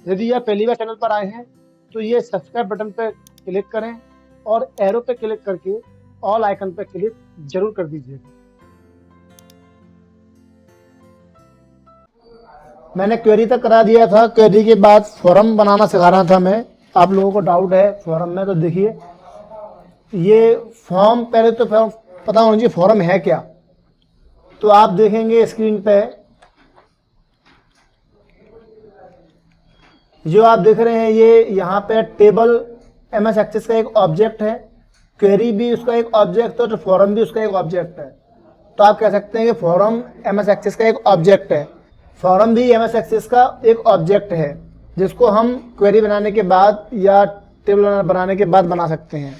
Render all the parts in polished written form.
यदि आप पहली बार चैनल पर आए हैं तो ये सब्सक्राइब बटन पर क्लिक करें और एरो पे क्लिक करके ऑल आइकन पर क्लिक जरूर कर दीजिएगा। मैंने क्वेरी तक करा दिया था। क्वेरी के बाद फॉर्म बनाना सिखा रहा था मैं। आप लोगों को डाउट है फॉर्म में, तो देखिए ये फॉर्म, पहले तो पता होना चाहिए फॉर्म है क्या। तो आप देखेंगे स्क्रीन पे जो आप देख रहे हैं, ये यहाँ पे टेबल एमएस एक्सेस का एक ऑब्जेक्ट है, क्वेरी भी उसका एक ऑब्जेक्ट है, तो फॉर्म भी उसका एक ऑब्जेक्ट है। तो आप कह सकते हैं कि फॉर्म एमएस एक्सेस का एक ऑब्जेक्ट है, फॉर्म भी एमएस एक्सेस का एक ऑब्जेक्ट है, जिसको हम क्वेरी बनाने के बाद या टेबल बनाने के बाद बना सकते हैं।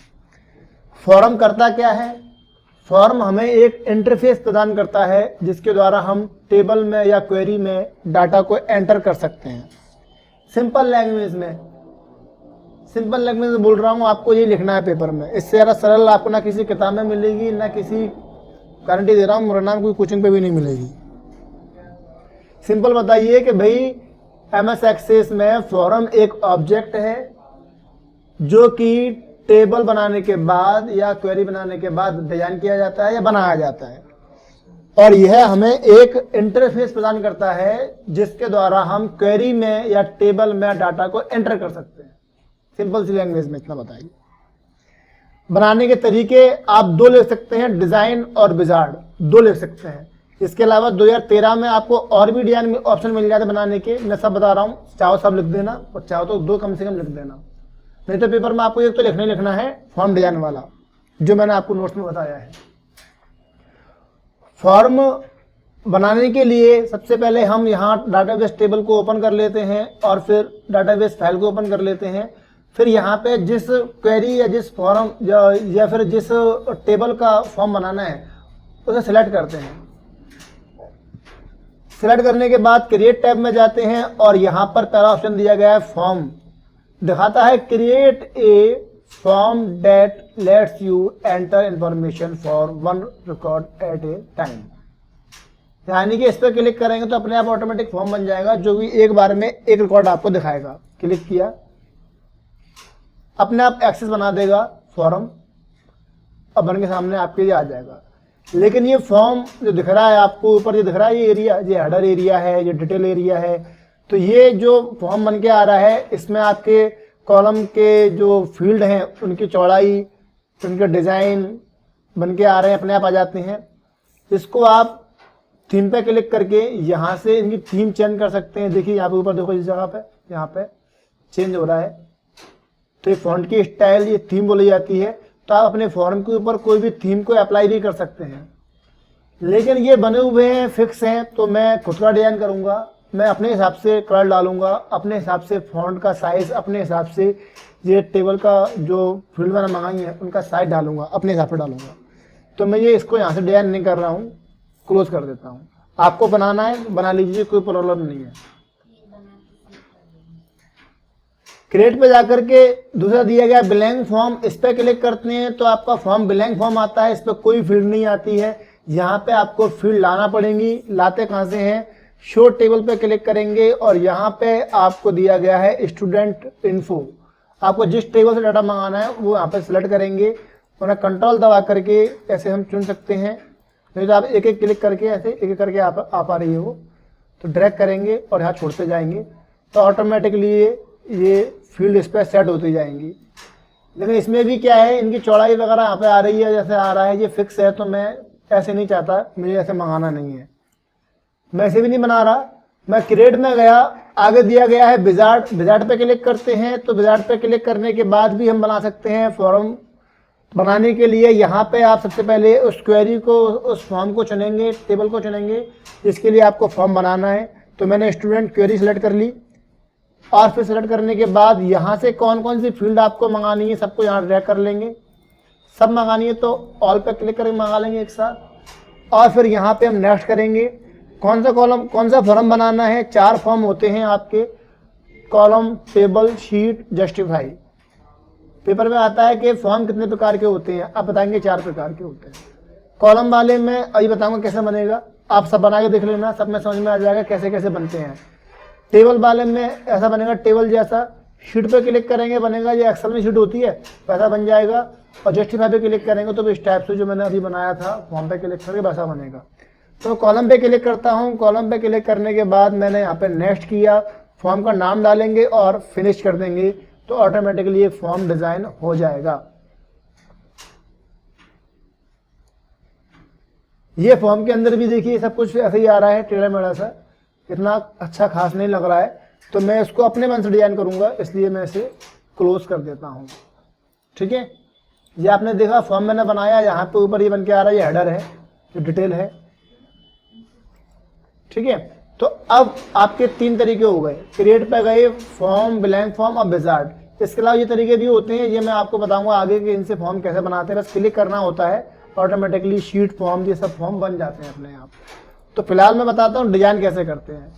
फॉर्म करता क्या है? फॉर्म हमें एक इंटरफेस प्रदान करता है जिसके द्वारा हम टेबल में या क्वेरी में डाटा को एंटर कर सकते हैं। सिंपल लैंग्वेज में बोल रहा हूँ, आपको ये लिखना है पेपर में। इससे ज़्यादा सरल आपको ना किसी किताब में मिलेगी, ना किसी, गारंटी दे रहा हूँ, मेरा नाम कोई कोचिंग पे भी नहीं मिलेगी। सिंपल बताइए कि भाई एमएस एक्सेस में फॉर्म एक ऑब्जेक्ट है जो कि टेबल बनाने के बाद या क्वेरी बनाने के बाद डिजाइन किया जाता है या बनाया जाता है, और यह हमें एक इंटरफेस प्रदान करता है जिसके द्वारा हम क्वेरी में या टेबल में डाटा को एंटर कर सकते हैं। सिंपल सी लैंग्वेज में इतना बताइए। बनाने के तरीके आप दो लिख सकते हैं, डिजाइन और विजार्ड, दो लिख सकते हैं। इसके अलावा 2013 में आपको और भी डिजाइन ऑप्शन मिल जाते बनाने के। मैं सब बता रहा हूँ, चाहो सब लिख देना और चाहो तो दो कम से कम लिख देना, नहीं तो पेपर में आपको एक तो लिखना है फॉर्म डिजाइन वाला, जो मैंने आपको नोट्स में बताया है। फॉर्म बनाने के लिए सबसे पहले हम यहाँ डाटाबेस टेबल को ओपन कर लेते हैं और फिर डाटाबेस फाइल को ओपन कर लेते हैं। फिर यहाँ पे जिस क्वेरी या जिस फॉर्म या फिर जिस टेबल का फॉर्म बनाना है उसे सिलेक्ट करते हैं। सिलेक्ट करने के बाद क्रिएट टैब में जाते हैं और यहाँ पर पहला ऑप्शन दिया गया है फॉर्म, दिखाता है create a form that let's you enter information for one record eight A time. यानी कि इस पर क्लिक करेंगे तो अपने आप ऑटोमेटिक फॉर्म बन जाएगा जो कि एक बार में एक रिकॉर्ड आपको दिखाएगा। क्लिक किया, अपने आप एक्सेस बना देगा फॉर्म, अब बन के सामने आपके लिए आ जाएगा। लेकिन ये फॉर्म जो दिख रहा है आपको ऊपर, ये दिख रहा है, ये एरिया, ये हेडर एरिया है, ये डिटेल एरिया है। तो ये जो फॉर्म बन के आ रहा है, इसमें आपके कॉलम के जो फील्ड हैं उनकी चौड़ाई, उनके डिज़ाइन बन के आ रहे हैं, अपने आप आ जाते हैं। इसको आप थीम पे क्लिक करके यहाँ से इनकी थीम चेंज कर सकते हैं। देखिए यहाँ पे ऊपर देखो, इस जगह पे यहाँ पे चेंज हो रहा है। तो ये फॉन्ट की स्टाइल, ये थीम बोली जाती है। तो आप अपने फॉर्म के ऊपर कोई भी थीम को अप्लाई भी कर सकते हैं, लेकिन ये बने हुए हैं, फिक्स हैं। तो मैं खुद का डिजाइन करूँगा, मैं अपने हिसाब से कलर डालूंगा, अपने हिसाब से फॉन्ट का साइज, अपने हिसाब से ये टेबल का जो फील्ड मैंने मंगाई है उनका साइज डालूंगा, अपने हिसाब से डालूंगा। तो मैं ये इसको यहाँ से डिजाइन नहीं कर रहा हूँ, क्लोज कर देता हूँ। आपको बनाना है बना लीजिए, कोई प्रॉब्लम नहीं है। क्रिएट पे जाकर के दूसरा दिया गया ब्लैंक फॉर्म, इस पर क्लिक करते हैं तो आपका फॉर्म ब्लैंक फॉर्म आता है। इस पर कोई फील्ड नहीं आती है, यहाँ पे आपको फील्ड लाना पड़ेगी। लाते कहाँ से हैं? शो टेबल पे क्लिक करेंगे और यहाँ पे आपको दिया गया है स्टूडेंट इन्फो। आपको जिस टेबल से डाटा मंगाना है वो यहाँ पे सिलेक्ट करेंगे, उन्हें कंट्रोल दबा करके ऐसे हम चुन सकते हैं। नहीं तो आप एक एक क्लिक करके ऐसे एक एक करके आप आ रही है वो, तो ड्रैग करेंगे और यहाँ छोड़ते जाएंगे तो ऑटोमेटिकली ये फील्ड इस पर सेट होती जाएंगी। लेकिन इसमें भी क्या है, इनकी चौड़ाई वगैरह यहाँ पे आ रही है, जैसे आ रहा है ये फिक्स है। तो मैं ऐसे नहीं चाहता, मुझे ऐसे मंगाना नहीं है, मैं ऐसे भी नहीं बना रहा। मैं क्रिएट में गया, आगे दिया गया है विजार्ड, विजार्ड पे क्लिक करते हैं। तो विजार्ड पे क्लिक करने के बाद भी हम बना सकते हैं फॉर्म। बनाने के लिए यहाँ पे आप सबसे पहले उस क्वेरी को, उस फॉर्म को चुनेंगे, टेबल को चुनेंगे जिसके लिए आपको फॉर्म बनाना है। तो मैंने स्टूडेंट क्वेरी सेलेक्ट कर ली और फिर सेलेक्ट करने के बाद यहाँ से कौन कौन सी फील्ड आपको मंगानी है सबको यहाँ ड्रैग कर लेंगे। सब मंगानी है तो ऑल पे क्लिक करके मंगा लेंगे एक साथ। और फिर यहाँ पे हम नेक्स्ट करेंगे, कौन सा कॉलम, कौन सा फॉर्म बनाना है। 4 फॉर्म होते हैं आपके, column, table, sheet, justify. Paper में आता है कि फॉर्म कितने प्रकार के होते हैं, आप बताएंगे 4 प्रकार के होते हैं। कॉलम वाले में अभी बताऊंगा कैसे बनेगा, आप सब बना के देख लेना, सब में समझ में आ जाएगा कैसे कैसे बनते हैं। टेबल वाले में ऐसा बनेगा, टेबल जैसा। शीट पे क्लिक करेंगे बनेगा, ये एक्सेल में शीट होती है वैसा बन जाएगा। और जस्टिफाई पे क्लिक करेंगे तो इस टाइप से जो मैंने अभी बनाया था फॉर्म पे क्लिक करके वैसा बनेगा। तो कॉलम पे क्लिक करता हूँ। कॉलम पे क्लिक करने के बाद मैंने यहाँ पे नेक्स्ट किया, फॉर्म का नाम डालेंगे और फिनिश कर देंगे तो ऑटोमेटिकली ये फॉर्म डिजाइन हो जाएगा। ये फॉर्म के अंदर भी देखिए सब कुछ ऐसे ही आ रहा है, टेढ़ा मेढ़ा सा, इतना अच्छा खास नहीं लग रहा है। तो मैं इसको अपने मन से डिजाइन करूंगा, इसलिए मैं इसे क्लोज कर देता हूँ। ठीक है, ये आपने देखा फॉर्म मैंने बनाया, यहाँ पे ऊपर ये बन के आ रहा है, ये हेडर है, जो डिटेल है। ठीक है, तो अब आपके 3 तरीके हो गए, क्रिएट पे गए, फॉर्म, ब्लैंक फॉर्म और विजार्ड। इसके अलावा ये तरीके भी होते हैं, ये मैं आपको बताऊंगा आगे कि इनसे फॉर्म कैसे बनाते हैं। बस क्लिक करना होता है, ऑटोमेटिकली शीट, फॉर्म, ये सब फॉर्म बन जाते हैं अपने आप। तो फिलहाल मैं बताता हूँ डिजाइन कैसे करते हैं।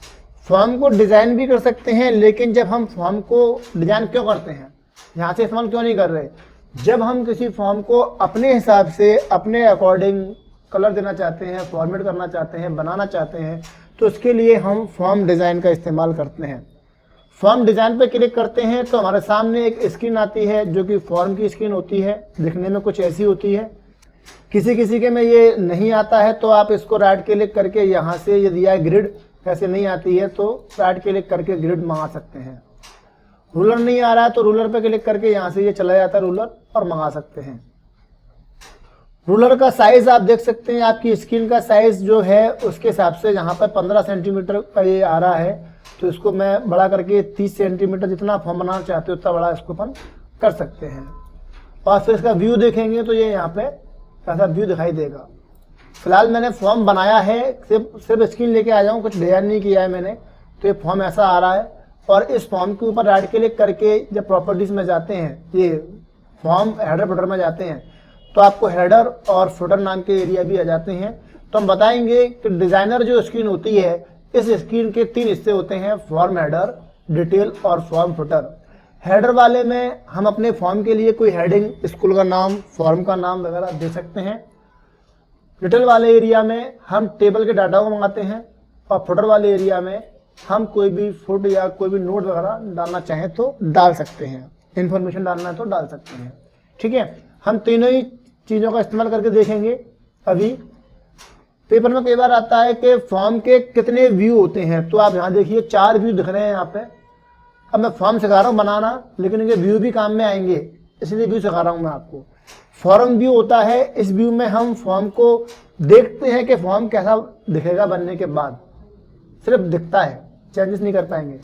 फॉर्म को डिजाइन भी कर सकते हैं, लेकिन जब हम फॉर्म को डिजाइन क्यों करते हैं, यहाँ से इस्तेमाल क्यों नहीं कर रहे, जब हम किसी फॉर्म को अपने हिसाब से, अपने अकॉर्डिंग कलर देना चाहते हैं, फॉर्मेट करना चाहते हैं, बनाना चाहते हैं, तो उसके लिए हम फॉर्म डिज़ाइन का इस्तेमाल करते हैं। फॉर्म डिज़ाइन पे क्लिक करते हैं तो हमारे सामने एक स्क्रीन आती है जो कि फॉर्म की स्क्रीन होती है, दिखने में कुछ ऐसी होती है। किसी किसी के में ये नहीं आता है तो आप इसको राइट क्लिक करके यहाँ से ये दिया है ग्रिड, ऐसे नहीं आती है तो राइट क्लिक करके ग्रिड मंगा सकते हैं। रूलर नहीं आ रहा है तो रूलर पे क्लिक करके यहाँ से ये चला जाता है रूलर और मंगा सकते हैं। रूलर का साइज आप देख सकते हैं, आपकी स्क्रीन का साइज जो है उसके हिसाब से यहाँ पर 15 सेंटीमीटर का ये आ रहा है, तो इसको मैं बड़ा करके 30 सेंटीमीटर, जितना फॉर्म बनाना चाहते हो उतना बड़ा इसको अपन कर सकते हैं। और फिर इसका व्यू देखेंगे तो ये यहाँ पे ऐसा व्यू दिखाई देगा। फिलहाल मैंने फॉर्म बनाया है, सिर्फ स्क्रीन लेके आ जाऊँ, कुछ डिजाइन नहीं किया है मैंने, तो ये फॉर्म ऐसा आ रहा है। और इस फॉर्म के ऊपर राइट क्लिक करके जब प्रॉपर्टीज में जाते हैं, ये फॉर्म हेडर फुटर में जाते हैं, तो आपको हेडर और फुटर नाम के एरिया भी आ जाते हैं। तो हम बताएंगे कि डिजाइनर जो स्क्रीन होती है, इस स्क्रीन के 3 हिस्से होते हैं, फॉर्म हेडर, डिटेल और फॉर्म फुटर। हेडर वाले में हम अपने फॉर्म के लिए कोई हेडिंग, स्कूल का नाम, फॉर्म का नाम वगैरह दे सकते हैं। डिटेल वाले एरिया में हम टेबल के डाटा को मंगाते हैं, और फुटर वाले एरिया में हम कोई भी फुट या कोई भी नोट वगैरह डालना चाहें तो डाल सकते हैं, इंफॉर्मेशन डालना है तो डाल सकते हैं। ठीक है, हम तीनों ही चीज़ों का इस्तेमाल करके देखेंगे। अभी पेपर में कई बार आता है कि फॉर्म के कितने व्यू होते हैं, तो आप यहाँ देखिए 4 व्यू दिख रहे हैं यहाँ पे। अब मैं फॉर्म सिखा रहा हूँ बनाना, लेकिन इनके व्यू भी काम में आएंगे, इसलिए व्यू सिखा रहा हूँ मैं आपको। फॉर्म व्यू होता है, इस व्यू में हम फॉर्म को देखते हैं कि फॉर्म कैसा दिखेगा बनने के बाद, सिर्फ दिखता है, चेंजेस नहीं कर पाएंगे।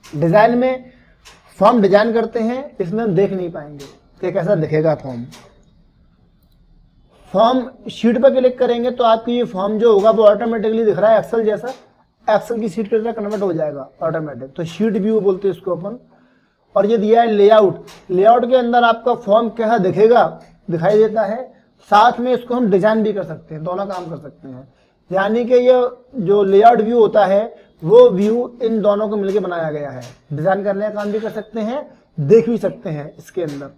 डिजाइन में फॉर्म डिजाइन करते हैं, इसमें हम देख नहीं पाएंगे कि कैसा दिखेगा फॉर्म। फॉर्म शीट पर क्लिक करेंगे तो आपकी ये फॉर्म जो होगा वो ऑटोमेटिकली दिख रहा है एक्सेल जैसा, एक्सेल की शीट की तरह कन्वर्ट हो जाएगा ऑटोमेटिक, तो शीट व्यू बोलते हैं इसको अपन। और ये दिया है लेआउट, लेआउट के अंदर आपका फॉर्म कैसा दिखेगा दिखाई देता है, साथ में इसको हम डिजाइन भी कर सकते हैं, दोनों काम कर सकते हैं। यानी कि ये जो लेआउट व्यू होता है वो व्यू इन दोनों को मिलकर बनाया गया है, डिजाइन करने का काम भी कर सकते हैं, देख भी सकते हैं। इसके अंदर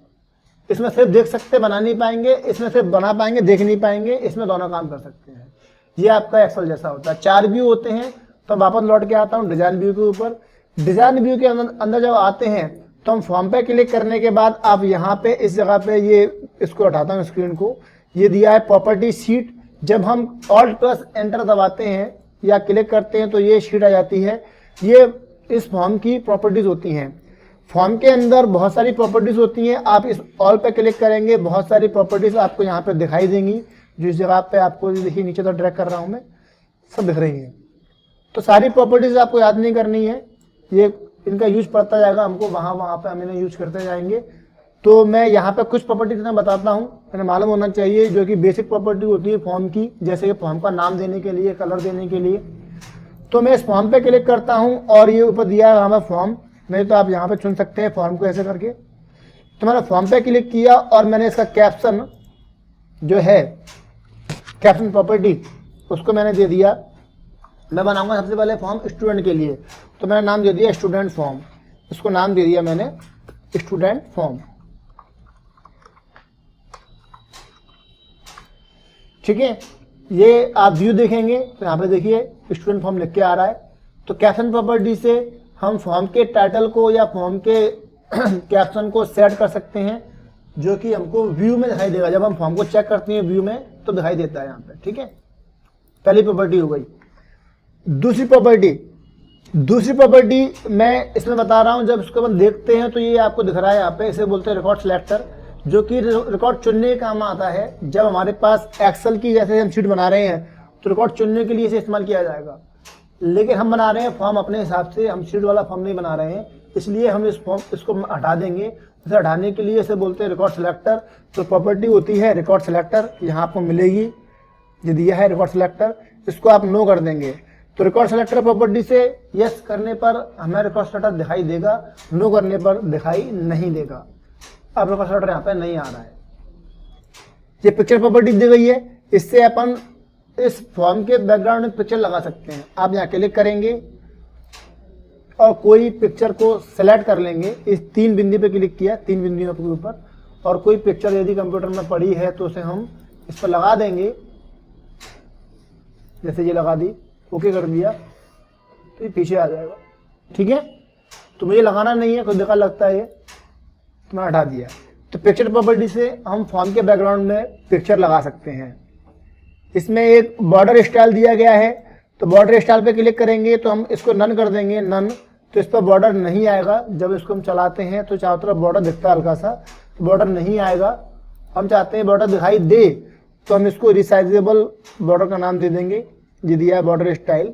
इसमें सिर्फ देख सकते, बना नहीं पाएंगे, इसमें सिर्फ बना पाएंगे, देख नहीं पाएंगे, इसमें दोनों काम कर सकते हैं। ये आपका एक्सेल जैसा होता है। 4 व्यू होते हैं। तो वापस लौट के आता हूँ डिजाइन व्यू के ऊपर। डिजाइन व्यू के अंदर जब आते हैं तो हम फॉर्म पे क्लिक करने के बाद आप यहाँ पे इस जगह पे ये इसको हटाता हूँ स्क्रीन को, ये दिया है प्रॉपर्टी शीट। जब हम Alt+Enter दबाते हैं या क्लिक करते हैं तो ये शीट आ जाती है। ये इस फॉर्म की प्रॉपर्टीज होती हैं। फॉर्म के अंदर बहुत सारी प्रॉपर्टीज होती हैं, आप इस ऑल पे क्लिक करेंगे, बहुत सारी प्रॉपर्टीज आपको यहाँ पे दिखाई देंगी, जिस जगह पे आपको देखिए नीचे तो ड्रैग कर रहा हूँ मैं, सब दिख रही है। तो सारी प्रॉपर्टीज आपको याद नहीं करनी है, ये इनका यूज पड़ता जाएगा हमको, वहाँ पे हम इन्हें यूज करते जाएंगे। तो मैं यहाँ पे कुछ प्रॉपर्टीज मैं बताता हूँ, मैंने मालूम होना चाहिए, जो कि बेसिक प्रॉपर्टी होती है फॉर्म की, जैसे कि फॉर्म का नाम देने के लिए, कलर देने के लिए। तो मैं इस फॉर्म पे क्लिक करता हूँ और ये ऊपर दिया है हमें फॉर्म, नहीं तो आप यहाँ पे चुन सकते हैं फॉर्म को ऐसे करके। तो मैंने फॉर्म पे क्लिक किया और मैंने इसका कैप्शन जो है, कैप्शन प्रॉपर्टी, उसको मैंने दे दिया। मैं बनाऊंगा सबसे पहले फॉर्म स्टूडेंट के लिए, तो मैंने नाम दे दिया स्टूडेंट फॉर्म, इसको नाम दे दिया मैंने स्टूडेंट फॉर्म। ठीक है, ये आप व्यू देखेंगे तो यहाँ पे देखिए स्टूडेंट फॉर्म लिख के आ रहा है। तो कैप्शन प्रॉपर्टी से हम फॉर्म के टाइटल को या फॉर्म के कैप्शन को सेट कर सकते हैं, जो कि हमको व्यू में दिखाई देगा। जब हम फॉर्म को चेक करते हैं व्यू में तो दिखाई देता है यहाँ पे, ठीक है। पहली प्रॉपर्टी हो गई। दूसरी प्रॉपर्टी मैं इसमें बता रहा हूँ, जब इसको हम देखते हैं तो ये आपको दिख रहा है यहाँ पे, इसे बोलते हैं रिकॉर्ड सिलेक्टर, जो कि रिकॉर्ड चुनने का काम आता है। जब हमारे पास एक्सेल की जैसे हम शीट बना रहे हैं तो रिकॉर्ड चुनने के लिए इसे इस्तेमाल किया जाएगा, लेकिन हम बना रहे हैं फॉर्म अपने हिसाब से, हम शीट वाला फॉर्म नहीं बना रहे हैं, इसलिए हम इसको हटा देंगे। इसे हटाने के लिए इसे बोलते हैं रिकॉर्ड सिलेक्टर। तो प्रॉपर्टी होती है रिकॉर्ड सिलेक्टर, यहाँ आपको मिलेगी, ये दिया है रिकॉर्ड सिलेक्टर, इसको आप नो कर देंगे। तो रिकॉर्ड सिलेक्टर प्रॉपर्टी से यस करने पर हमें रिकॉर्ड सिलेक्टर दिखाई देगा, नो करने पर दिखाई नहीं देगा। अब रिकॉर्ड सिलेक्टर यहाँ पे नहीं आ रहा है। ये पिक्चर प्रॉपर्टी दी गई है, इससे अपन इस फॉर्म के बैकग्राउंड में पिक्चर लगा सकते हैं। आप यहाँ क्लिक करेंगे और कोई पिक्चर को सेलेक्ट कर लेंगे। इस 3 बिंदु पे क्लिक किया, 3 बिंदुओं के ऊपर, और कोई पिक्चर यदि कंप्यूटर में पड़ी है तो उसे हम इस पर लगा देंगे। जैसे ये लगा दी, ओके कर दिया, तो ये पीछे आ जाएगा, ठीक है। तो मुझे लगाना नहीं है, कोई बेकार लगता है ये, तो मैं हटा दिया। तो पिक्चर प्रॉपर्टी से हम फॉर्म के बैकग्राउंड में पिक्चर लगा सकते हैं। इसमें एक बॉर्डर स्टाइल दिया गया है, तो बॉर्डर स्टाइल पे क्लिक करेंगे तो हम इसको नन कर देंगे, नन, तो इस पर बॉर्डर नहीं आएगा। जब इसको हम चलाते हैं तो चारों तरफ बॉर्डर दिखता है हल्का सा, तो बॉर्डर नहीं आएगा। हम चाहते हैं बॉर्डर दिखाई दे, तो हम इसको रिसाइजेबल बॉर्डर का नाम दे देंगे, ये दिया है बॉर्डर स्टाइल।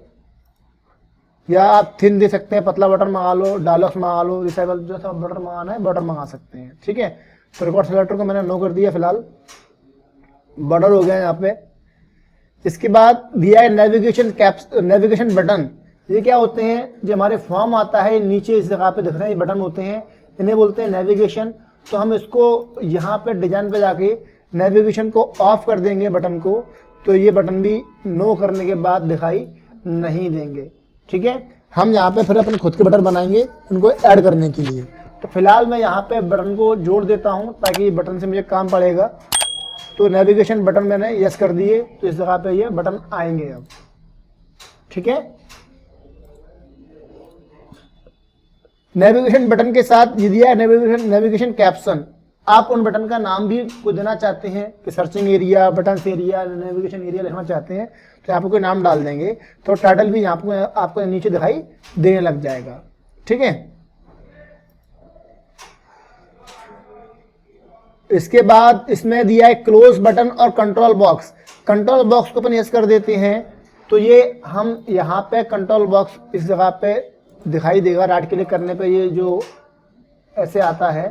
या आप थिन दे सकते हैं, पतला बॉर्डर मंगा लो, डायलॉग्स मंगा लो, रिसाइजेबल जो सा बॉर्डर मंगाना है बॉर्डर मंगा सकते हैं, ठीक है। तो रिकॉर्ड सिलेक्टर को मैंने नो कर दिया, फिलहाल बॉर्डर हो गया यहाँ पे। इसके बाद दिया है नेविगेशन बटन। ये क्या होते हैं, जो हमारे फॉर्म आता है नीचे इस जगह पे दिख रहे हैं, ये बटन होते हैं, इन्हें बोलते हैं नेविगेशन। तो हम इसको यहाँ पे डिजाइन पे जाके नेविगेशन को ऑफ कर देंगे बटन को, तो ये बटन भी नो करने के बाद दिखाई नहीं देंगे, ठीक है। हम यहाँ पे फिर अपने खुद के बटन बनाएंगे उनको ऐड करने के लिए। तो फिलहाल मैं यहाँ पे बटन को जोड़ देता हूँ ताकि बटन से मुझे काम पड़ेगा। तो नेविगेशन बटन मैंने यस कर दिए, तो इस जगह पे ये बटन आएंगे अब, ठीक है। नेविगेशन बटन के साथ ये दिया है नेविगेशन कैप्शन। आप उन बटन का नाम भी को देना चाहते हैं कि searching area, button area, navigation area लिखना चाहते हैं तो यहाँ पे कोई नाम डाल देंगे, तो टाइटल भी यहाँ पे आपको नीचे दिखाई देने लग जाएगा, ठीक है। इसके बाद इसमें दिया है क्लोज बटन और कंट्रोल बॉक्स। कंट्रोल बॉक्स को अपन यस कर देते हैं, तो ये हम यहाँ पे कंट्रोल बॉक्स इस जगह पे दिखाई देगा। राइट क्लिक करने पे ये जो ऐसे आता है,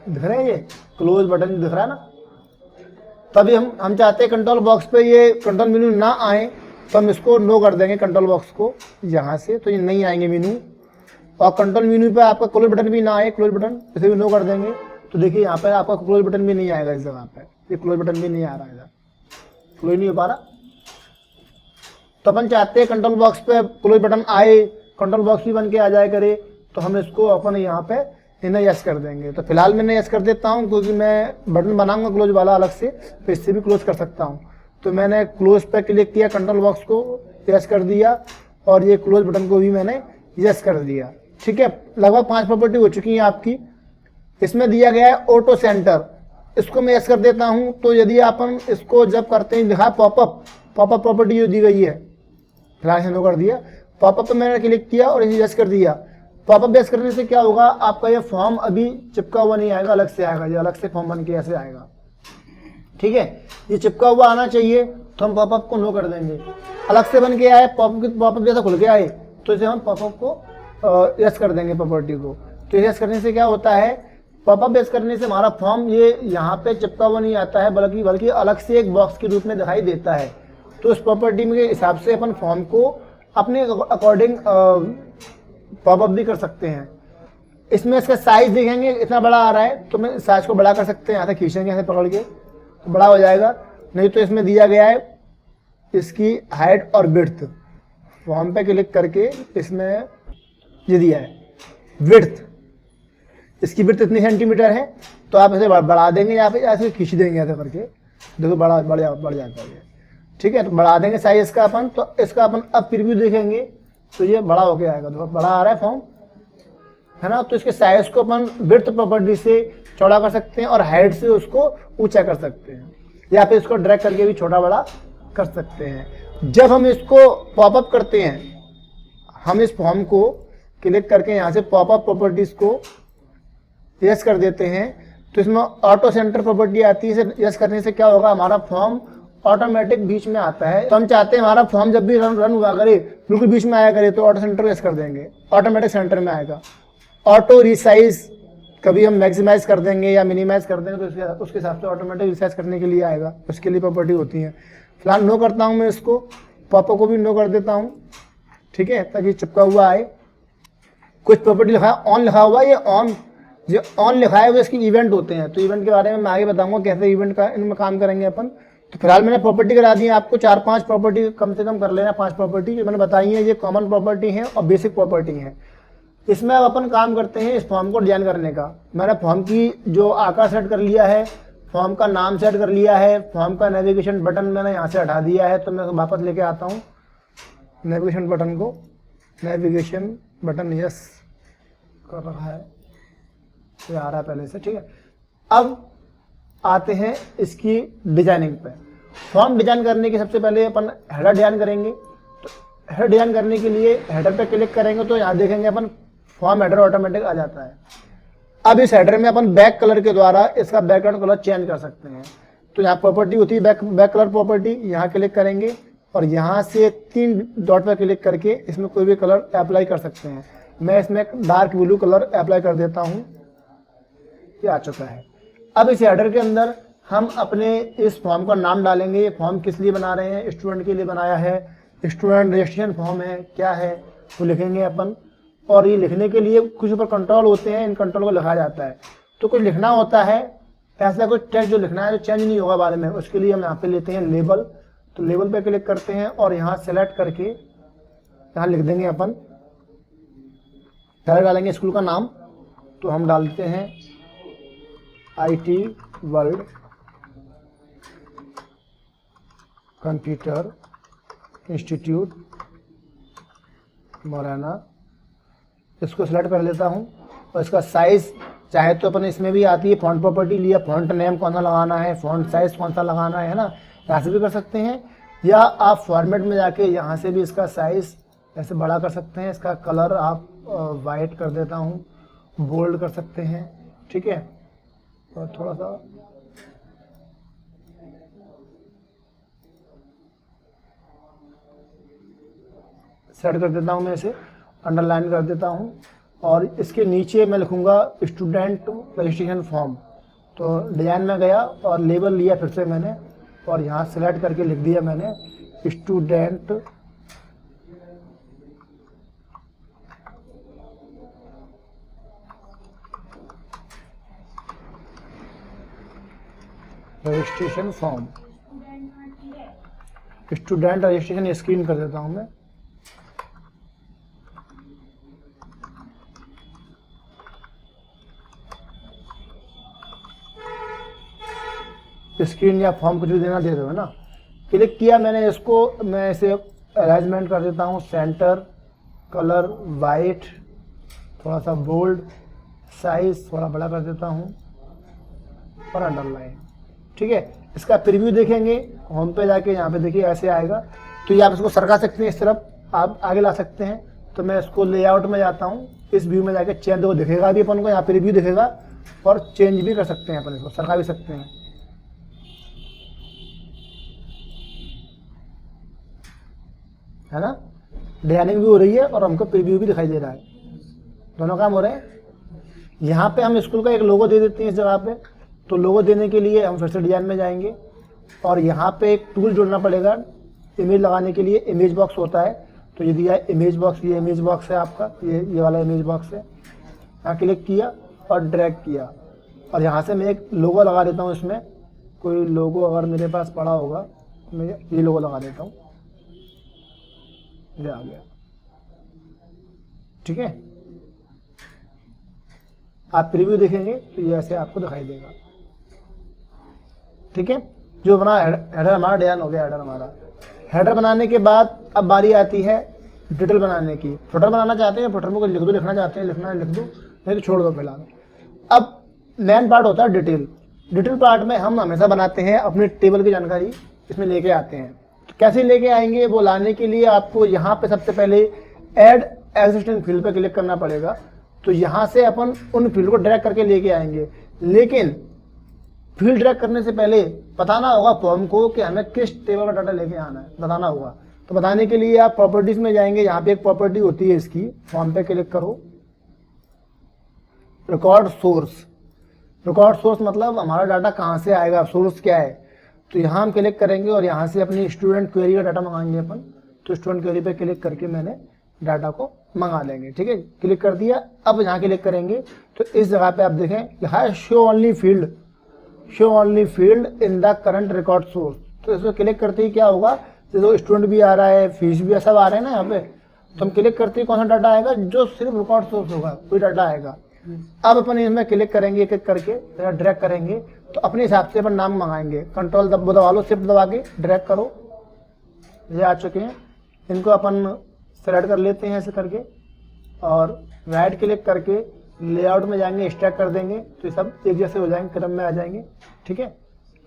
दिख रहा है, ये क्लोज बटन दिख रहा है ना। तभी हम चाहते हैं कंट्रोल बॉक्स पे ये कंट्रोल मेनू ना आए, तो हम इसको नो कर देंगे कंट्रोल बॉक्स को यहाँ से, तो ये नहीं आएंगे मेनू। और कंट्रोल मेनू पे आपका क्लोज बटन भी ना आए, क्लोज बटन इसे भी नो कर देंगे। तो देखिए यहाँ पे आपका क्लोज बटन भी नहीं आएगा, इस जगह पे ये क्लोज बटन भी नहीं आ रहा है, इधर क्लोज नहीं हो पा रहा। तो अपन चाहते हैं कंट्रोल बॉक्स पे क्लोज बटन आए, कंट्रोल बॉक्स भी बन के आ जाए करे, तो हम इसको अपन यहाँ पे इन्हें यस कर देंगे। तो फिलहाल मैंने यस कर देता हूँ, क्योंकि मैं बटन बनाऊंगा क्लोज वाला अलग से, तो इससे भी क्लोज कर सकता हूँ। तो मैंने क्लोज पे क्लिक किया, कंट्रोल बॉक्स को यस कर दिया, और ये क्लोज बटन को भी मैंने यस कर दिया, ठीक है। लगभग 5 प्रॉपर्टी हो चुकी हैं आपकी। इसमें दिया गया है ऑटो सेंटर, इसको मैं यस कर देता हूँ। तो यदि अपन इसको जब करते हैं, दिखा पॉपअप प्रॉपर्टी जो दी गई है, फिलहाल नो कर दिया। पॉपअप पे मैंने क्लिक किया और इसे यस कर दिया। पॉपअप यस करने से क्या होगा, आपका ये फॉर्म अभी चिपका हुआ नहीं आएगा, अलग से आएगा, ये अलग से फॉर्म बन के ऐसे आएगा, ठीक है। ये चिपका हुआ आना चाहिए, तो हम पॉपअप को नो कर देंगे। अलग से बन के आए, पॉपअप जैसा खुल के आए, तो इसे हम पॉपअप को यस कर देंगे प्रॉपर्टी को। तो यस करने से क्या होता है, पॉपअप यस करने से हमारा फॉर्म ये यहाँ पे चिपका हुआ नहीं आता है, बल्कि अलग से एक बॉक्स के रूप में दिखाई देता है। तो उस प्रॉपर्टी के हिसाब से अपन फॉर्म को अपने अकॉर्डिंग पॉपअप भी कर सकते हैं। इसमें इसका साइज देखेंगे, इतना बड़ा आ रहा है, तो मैं साइज को बड़ा कर सकते हैं, यहाँ से खींचेंगे, यहाँ से पकड़ के तो बड़ा हो जाएगा। नहीं तो इसमें दिया गया है इसकी हाइट और विड्थ, फॉर्म पे क्लिक करके इसमें ये दिया है विड्थ, इसकी विड्थ इतनी सेंटीमीटर है, तो आप इसे बढ़ा देंगे, यहाँ पे ऐसे खींच देंगे ऐसे करके, देखो बढ़ जाता है, ठीक है, तो बढ़ा देंगे साइज इसका अपन। तो इसका अपन अब प्रीव्यू देखेंगे तो ये बड़ा होके आएगा, तो बड़ा आ रहा है फॉर्म, है ना। तो इसके साइज को अपन विड्थ प्रॉपर्टी से चौड़ा कर सकते हैं और हाइट से उसको ऊंचा कर सकते हैं, या फिर इसको ड्रैग करके भी छोटा बड़ा कर सकते हैं। जब हम इसको पॉपअप करते हैं, हम इस फॉर्म को क्लिक करके यहाँ से पॉपअप प्रॉपर्टीज को यस कर देते हैं, तो इसमें ऑटो सेंटर प्रॉपर्टी आती है। इसे यस करने से क्या होगा, हमारा फॉर्म ऑटोमेटिक बीच में आता है। तो हम चाहते हैं हमारा फॉर्म जब भी रन हुआ करे बिल्कुल बीच में आया करे, तो ऑटो सेंटर यस कर देंगे, ऑटोमेटिक सेंटर में आएगा। ऑटो रिसाइज कभी हम मैक्सिमाइज कर देंगे या मिनिमाइज कर देंगे, तो उसके हिसाब से ऑटोमेटिक रिसाइज करने के लिए आएगा, उसके लिए प्रॉपर्टी होती है। फिलहाल नो करता हूँ मैं इसको, पॉपअप को भी नो कर देता हूँ, ठीक है, ताकि चिपका हुआ आए। कुछ प्रॉपर्टी लिखा है ऑन लिखा हुआ है, ये ऑन जो ऑन लिखा है वो इसकी इवेंट होते हैं। तो इवेंट के बारे में मैं आगे बताऊंगा कैसे इवेंट का इनमें काम करेंगे अपन। तो फिलहाल मैंने प्रॉपर्टी करा दी है आपको, 4-5 प्रॉपर्टी कम से कम कर लेना। 5 प्रॉपर्टी जो मैंने बताई है ये कॉमन प्रॉपर्टी है और बेसिक प्रॉपर्टी है। इसमें अब अपन काम करते हैं इस फॉर्म को डिजाइन करने का। मैंने फॉर्म की जो आकार सेट कर लिया है, फॉर्म का नाम सेट कर लिया है, फॉर्म का नेविगेशन बटन मैंने यहाँ से हटा दिया है, तो मैं वापस लेके आता हूँ नेविगेशन बटन को। नेविगेशन बटन यस कर रखा है, ये आ रहा है पहले से, ठीक है। अब आते हैं इसकी डिजाइनिंग पे। फॉर्म डिजाइन करने के सबसे पहले अपन हेडर डिजाइन करेंगे। तो हेडर डिजाइन करने के लिए हेडर पे क्लिक करेंगे तो यहाँ देखेंगे अपन फॉर्म हेडर ऑटोमेटिक आ जाता है। अब इस हेडर में अपन बैक कलर के द्वारा इसका बैकग्राउंड कलर चेंज कर सकते हैं। तो यहाँ प्रॉपर्टी होती है बैक कलर प्रॉपर्टी, यहाँ क्लिक करेंगे और यहाँ से 3 डॉट पर क्लिक करके इसमें कोई भी कलर अप्लाई कर सकते हैं। मैं इसमें डार्क ब्लू कलर अप्लाई कर देता हूँ, ये आ चुका है। अब इस हेडर के अंदर हम अपने इस फॉर्म का नाम डालेंगे। ये फॉर्म किस लिए बना रहे हैं, स्टूडेंट के लिए बनाया है, स्टूडेंट रजिस्ट्रेशन फॉर्म है, क्या है वो लिखेंगे अपन। और ये लिखने के लिए कुछ ऊपर कंट्रोल होते हैं, इन कंट्रोल को लिखा जाता है। तो कुछ लिखना होता है, ऐसा कुछ टेक्स्ट जो लिखना है जो चेंज नहीं होगा बाद में, उसके लिए हम यहाँ पे लेते हैं लेबल। तो लेबल पे क्लिक करते हैं और यहाँ सेलेक्ट करके यहाँ लिख देंगे अपन, पहले डालेंगे स्कूल का नाम। तो हम डालते हैं IT world computer institute Morana. इसको सेलेक्ट कर लेता हूँ और इसका साइज चाहे तो अपन इसमें भी आती है फॉन्ट प्रॉपर्टी लिया, फॉन्ट नेम कौन सा लगाना है, फॉन्ट साइज कौन सा लगाना है ना, यहाँ से भी कर सकते हैं। या आप फॉर्मेट में जाके यहाँ से भी इसका साइज ऐसे बड़ा कर सकते हैं। इसका कलर आप वाइट कर देता हूँ, बोल्ड कर सकते हैं, ठीक है। और थोड़ा सा सेट कर देता हूँ, मैं इसे अंडरलाइन कर देता हूँ। और इसके नीचे मैं लिखूँगा स्टूडेंट रजिस्ट्रेशन फॉर्म। तो डिजाइन में गया और लेबल लिया फिर से मैंने और यहाँ सेलेक्ट करके लिख दिया मैंने student registration form, student registration screen कर देता हूँ मैं। स्क्रीन या फॉर्म कुछ भी देना दे दो, है ना। क्लिक किया मैंने इसको, मैं इसे अरेंजमेंट कर देता हूँ, सेंटर, कलर वाइट, थोड़ा सा बोल्ड, साइज थोड़ा बड़ा कर देता हूँ और अंडरलाइन, ठीक है। इसका प्रीव्यू देखेंगे होम पे जाके, यहाँ पे देखिए ऐसे आएगा। तो ये आप इसको सरका सकते हैं, इस तरफ आप आगे ला सकते हैं। तो मैं इसको लेआउट में जाता हूँ, इस व्यू में जाके चेंज वो दिखेगा भी अपन को, यहाँ प्रीव्यू दिखेगा और चेंज भी कर सकते हैं अपन, इसको सरका भी सकते हैं, है ना। डिजाइनिंग भी हो रही है और हमको प्रीव्यू भी दिखाई दे रहा है, दोनों काम हो रहे हैं। यहाँ पे हम स्कूल का एक लोगो दे देते हैं इस जगह पे। तो लोगो देने के लिए हम फिर से डिजाइन में जाएंगे और यहाँ पे एक टूल जोड़ना पड़ेगा इमेज लगाने के लिए। इमेज बॉक्स होता है, तो ये दिया है इमेज बॉक्स, ये इमेज बॉक्स है आपका, ये वाला इमेज बॉक्स है। यहाँ क्लिक किया और ड्रैग किया और यहाँ से मैं एक लोगो लगा देता हूँ। इसमें कोई लोगो अगर मेरे पास पड़ा होगा तो मैं ये लोगो लगा देता हूँ, ये आ गया, ठीक है। आप प्रीव्यू देखेंगे तो ये ऐसे आपको दिखाई देगा, ठीक है। जो बना हेडर हमारा डिजाइन हो गया। हेडर हमारा हेडर बनाने के बाद अब बारी आती है डिटेल बनाने की। फुटर बनाना चाहते हैं, फुटर में कुछ लिख दो, लिखना चाहते हैं लिखना है लिख दो, नहीं तो छोड़ दो फिलहाल। अब मेन पार्ट होता है डिटेल। डिटेल पार्ट में हम हमेशा बनाते हैं अपनी टेबल की जानकारी इसमें लेके आते हैं। तो कैसे लेके आएंगे, वो लाने के लिए आपको यहाँ पे सबसे पहले ऐड एग्जिस्टिंग फील्ड पे क्लिक करना पड़ेगा। तो यहाँ से अपन उन फील्ड को ड्रैग करके लेके आएंगे, लेकिन फील्ड ड्रैग करने से पहले बताना होगा फॉर्म को कि हमें किस टेबल का डाटा लेके आना है, बताना होगा। तो बताने के लिए आप प्रॉपर्टीज में जाएंगे, यहाँ पे एक प्रॉपर्टी होती है इसकी, फॉर्म पे क्लिक करो, रिकॉर्ड सोर्स। रिकॉर्ड सोर्स मतलब हमारा डाटा कहाँ से आएगा, सोर्स क्या है। तो यहाँ हम क्लिक करेंगे और यहाँ से अपनी स्टूडेंट क्वेरी का डाटा मंगाएंगे अपन। तो स्टूडेंट क्वेरी पे क्लिक करके मैंने डाटा को मंगा लेंगे, ठीक है। क्लिक कर दिया। अब यहाँ क्लिक करेंगे तो इस जगह पे आप देखें लिखा है show only field, show only field in the current record source. तो इसको क्लिक करते ही क्या होगा, जो स्टूडेंट भी आ रहा है, फीस भी सब आ रहे हैं ना यहाँ पे। तो हम क्लिक करते ही कौन सा डाटा आएगा, जो सिर्फ रिकॉर्ड सोर्स होगा कोई डाटा आएगा। अब अपन इसमें क्लिक करेंगे, एक एक करके ड्रैग करेंगे, तो अपने हिसाब से अपन नाम मंगाएंगे। कंट्रोल दबा लो, शिफ्ट दबा के ड्रैग करो, ये आ चुके हैं। इनको अपन सेलेक्ट कर लेते हैं ऐसे करके, और राइट क्लिक करके लेआउट में जाएंगे, स्टैक कर देंगे, तो ये सब एक जैसे हो जाएंगे, क्रम में आ जाएंगे, ठीक है।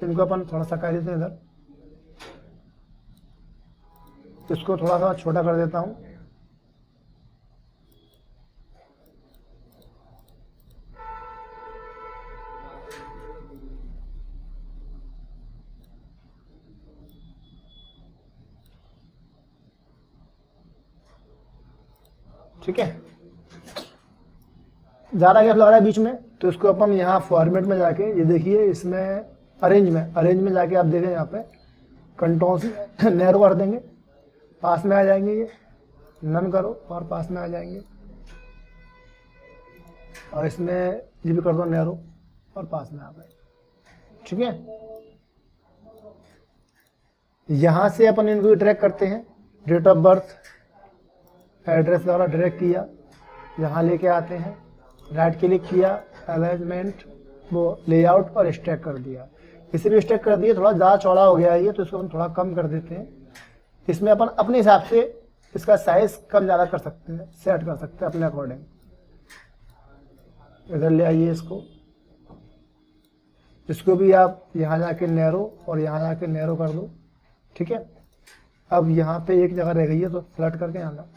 इनको अपन थोड़ा सा कर देते हैं इधर, इसको थोड़ा सा छोटा कर देता हूँ। ठीक है, ज़्यादा गैप लग रहा है बीच में, तो इसको अपन यहाँ फॉर्मेट में जाके, ये देखिए इसमें अरेंज में जाके आप देखें यहाँ पे कंट्रोल से नैरो कर देंगे, पास में आ जाएंगे, ये नन करो और पास में आ जाएंगे, और इसमें ये भी कर दो नैरो और पास में आ गए, ठीक है। यहाँ से अपन इनको ट्रैक करते हैं, डेट ऑफ बर्थ, एड्रेस द्वारा ड्रैग किया, यहाँ लेके आते हैं, राइट क्लिक किया, अरेंजमेंट, वो लेआउट और स्टैक कर दिया। इसे भी स्टैक कर दिया, थोड़ा ज़्यादा चौड़ा हो गया है ये, तो इसको हम थोड़ा कम कर देते हैं। इसमें अपन अपने हिसाब से इसका साइज कम ज़्यादा कर सकते हैं, सेट कर सकते हैं अपने अकॉर्डिंग। इधर ले आइए इसको भी आप यहाँ जाके नैरो और यहाँ जाके नैरो कर दो, ठीक है। अब यहाँ पे एक जगह रह गई है, तो सेलेक्ट करके यहाँ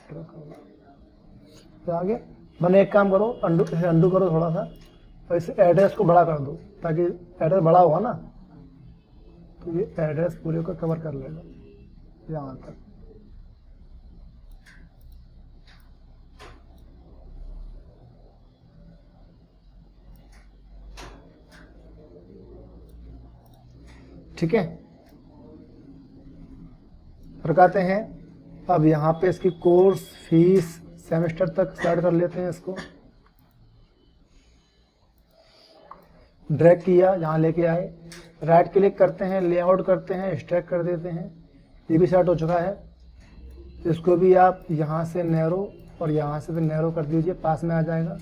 तो आगे मैंने एक काम करो, अंडू करो थोड़ा सा, और इस एड्रेस को बड़ा कर दो, ताकि एड्रेस बड़ा होगा ना, तो ये एड्रेस पूरे को कवर कर लेगा यहाँ तक। ठीक है, रखाते हैं। अब यहाँ पे इसकी कोर्स फीस सेमेस्टर तक स्टार्ट कर लेते हैं। इसको ड्रैग किया, यहाँ लेके आए, राइट क्लिक करते हैं, लेआउट करते हैं, स्ट्रैक कर देते हैं। ये भी सेट हो चुका है। इसको भी आप यहाँ से नैरो और यहाँ से भी नैरो कर दीजिए, पास में आ जाएगा।